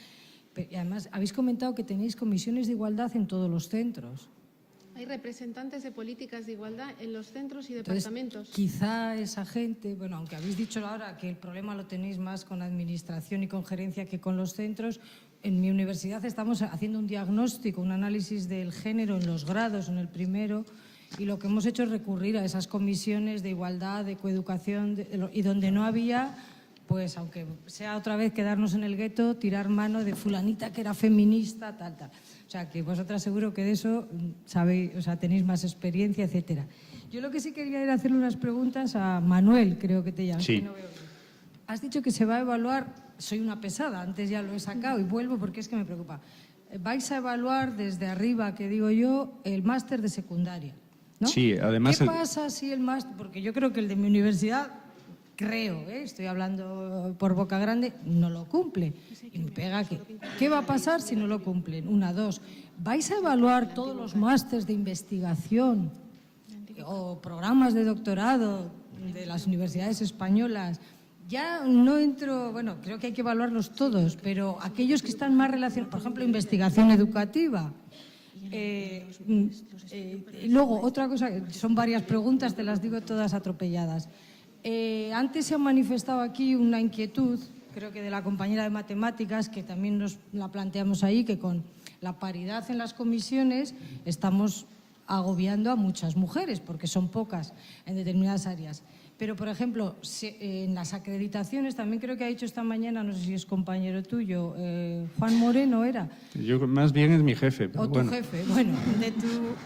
y además habéis comentado que tenéis comisiones de igualdad en todos los centros. Hay representantes de políticas de igualdad en los centros y Entonces, departamentos. quizá esa gente, bueno, aunque habéis dicho ahora que el problema lo tenéis más con la administración y con gerencia que con los centros, en mi universidad estamos haciendo un diagnóstico, un análisis del género en los grados, en el primero, y lo que hemos hecho es recurrir a esas comisiones de igualdad, de coeducación, y donde no había, pues aunque sea otra vez quedarnos en el gueto, tirar mano de fulanita que era feminista, tal. O sea, que vosotras seguro que de eso sabéis, o sea, tenéis más experiencia, etcétera. Yo lo que sí quería era hacerle unas preguntas a Manuel, creo que te llamas. Sí. Que no veo bien. Has dicho que se va a evaluar, soy una pesada, antes ya lo he sacado y vuelvo porque es que me preocupa. Vais a evaluar desde arriba, que digo yo, el máster de secundaria, ¿no? Sí, además ¿Qué pasa si el máster, porque yo creo que el de mi universidad, creo, estoy hablando por boca grande, no lo cumple? Y me pega que, ¿qué va a pasar si no lo cumplen? Una, dos. ¿Vais a evaluar todos los másters de investigación o programas de doctorado de las universidades españolas? Ya no entro, bueno, creo que hay que evaluarlos todos, pero aquellos que están más relacionados, por ejemplo, investigación educativa. Luego, otra cosa, son varias preguntas, te las digo todas atropelladas. Antes se ha manifestado aquí una inquietud, creo que de la compañera de matemáticas, que también nos la planteamos ahí, que con la paridad en las comisiones estamos agobiando a muchas mujeres, porque son pocas en determinadas áreas. Pero, por ejemplo, en las acreditaciones, también creo que ha dicho esta mañana, no sé si es compañero tuyo, Juan Moreno era. Yo más bien es mi jefe. Pero o tu bueno. jefe, bueno,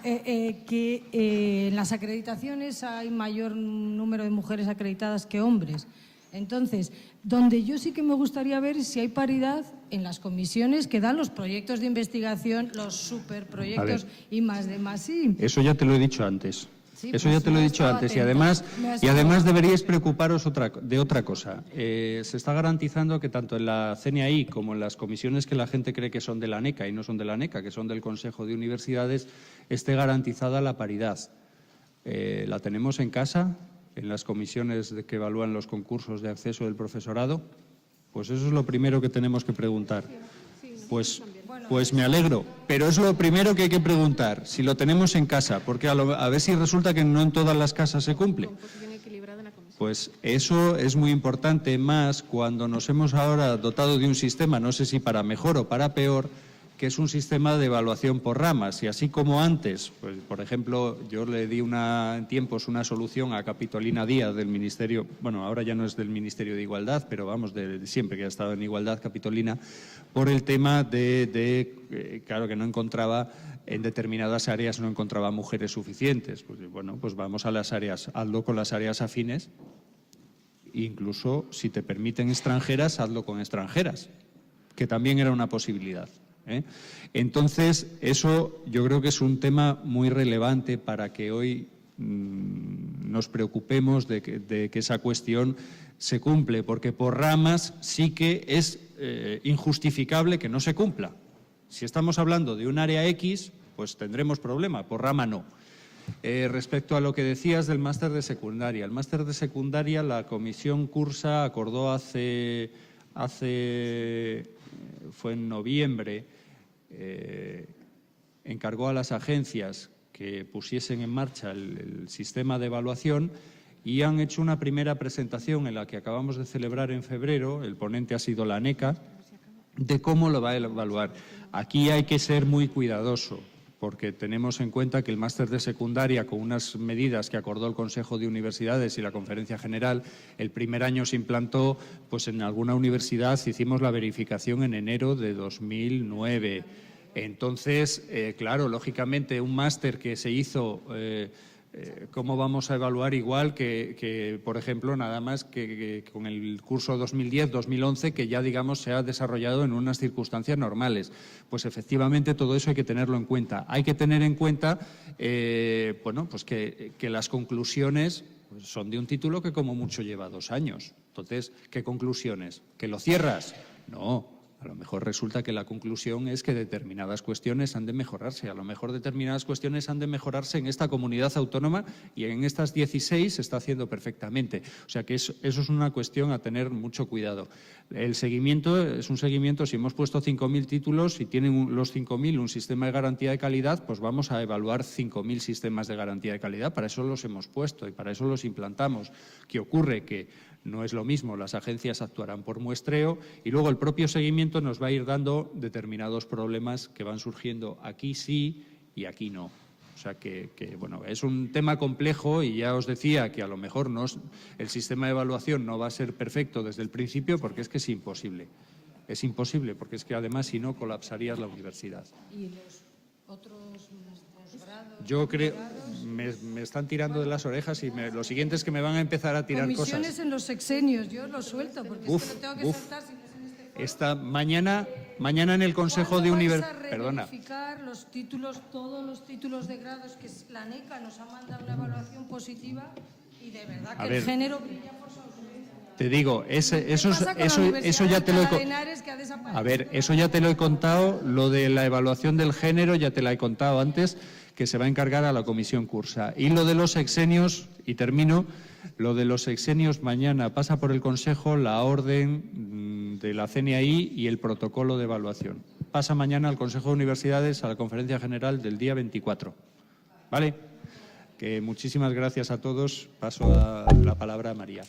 que en las acreditaciones hay mayor número de mujeres acreditadas que hombres. Entonces, donde yo sí que me gustaría ver es si hay paridad en las comisiones que dan los proyectos de investigación, los superproyectos y más de más I. Eso ya te lo he dicho antes. Sí, eso pues ya te lo he dicho antes. Y además deberíais preocuparos de otra cosa. Se está garantizando que tanto en la CNAI como en las comisiones que la gente cree que son de la ANECA y no son de la ANECA, que son del Consejo de Universidades, esté garantizada la paridad. La tenemos en casa, en las comisiones que evalúan los concursos de acceso del profesorado. Pues eso es lo primero que tenemos que preguntar. Pues me alegro, pero es lo primero que hay que preguntar, si lo tenemos en casa, porque a ver si resulta que no en todas las casas se cumple. Pues eso es muy importante, más cuando nos hemos ahora dotado de un sistema, no sé si para mejor o para peor, que es un sistema de evaluación por ramas. Y así como antes, pues, por ejemplo, yo le di en tiempos una solución a Capitolina Díaz del Ministerio, bueno, ahora ya no es del Ministerio de Igualdad, pero vamos, de siempre que ha estado en Igualdad Capitolina, por el tema claro, que no encontraba, en determinadas áreas no encontraba mujeres suficientes. Pues bueno, pues vamos a las áreas, hazlo con las áreas afines, incluso si te permiten extranjeras, hazlo con extranjeras, que también era una posibilidad. Entonces, eso yo creo que es un tema muy relevante para que hoy nos preocupemos de que esa cuestión se cumple, porque por ramas sí que es injustificable que no se cumpla. Si estamos hablando de un área X, pues tendremos problema, por rama no. Respecto a lo que decías del máster de secundaria, el máster de secundaria la comisión Cursa acordó fue en noviembre, encargó a las agencias que pusiesen en marcha el sistema de evaluación y han hecho una primera presentación en la que acabamos de celebrar en febrero, el ponente ha sido la ANECA, de cómo lo va a evaluar. Aquí hay que ser muy cuidadoso, porque tenemos en cuenta que el máster de secundaria, con unas medidas que acordó el Consejo de Universidades y la Conferencia General, el primer año se implantó, pues en alguna universidad hicimos la verificación en enero de 2009. Entonces, claro, lógicamente un máster que se hizo ¿Cómo vamos a evaluar igual que, por ejemplo, nada más que con el curso 2010-2011, que ya, digamos, se ha desarrollado en unas circunstancias normales? Pues efectivamente todo eso hay que tenerlo en cuenta. Hay que tener en cuenta bueno, pues que las conclusiones son de un título que como mucho lleva 2 años. Entonces, ¿qué conclusiones? ¿Que lo cierras? No. A lo mejor resulta que la conclusión es que determinadas cuestiones han de mejorarse. A lo mejor determinadas cuestiones han de mejorarse en esta comunidad autónoma y en estas 16 se está haciendo perfectamente. O sea que eso es una cuestión a tener mucho cuidado. El seguimiento es un seguimiento. Si hemos puesto 5.000 títulos y tienen los 5.000 un sistema de garantía de calidad, pues vamos a evaluar 5.000 sistemas de garantía de calidad. Para eso los hemos puesto y para eso los implantamos. ¿Qué ocurre? Que no es lo mismo, las agencias actuarán por muestreo y luego el propio seguimiento nos va a ir dando determinados problemas que van surgiendo aquí sí y aquí no. O sea que bueno, es un tema complejo y ya os decía que a lo mejor el sistema de evaluación no va a ser perfecto desde el principio porque es que es imposible. Es imposible porque es que además si no colapsarías la universidad. ¿Y los otros posgrados? Yo creo, me están tirando de las orejas y lo siguiente es que me van a empezar a tirar Comisiones cosas. en los sexenios, yo lo suelto porque es que lo tengo que soltar si no es en este foro. Esta mañana en el Consejo de Universidad. Perdona. Verificar los títulos, todos los títulos de grados que la ANECA nos ha mandado una evaluación positiva y de verdad A que ver, el género brilla por su ausencia. Te digo, eso ya te lo he A ver, eso ya te lo he contado, lo de la evaluación del género ya te la he contado antes, que se va a encargar a la Comisión Cursa. Y lo de los sexenios, y termino, lo de los sexenios mañana pasa por el Consejo la orden de la CNAI y el protocolo de evaluación. Pasa mañana al Consejo de Universidades a la Conferencia General del día 24. ¿Vale? Que muchísimas gracias a todos. Paso la palabra a María.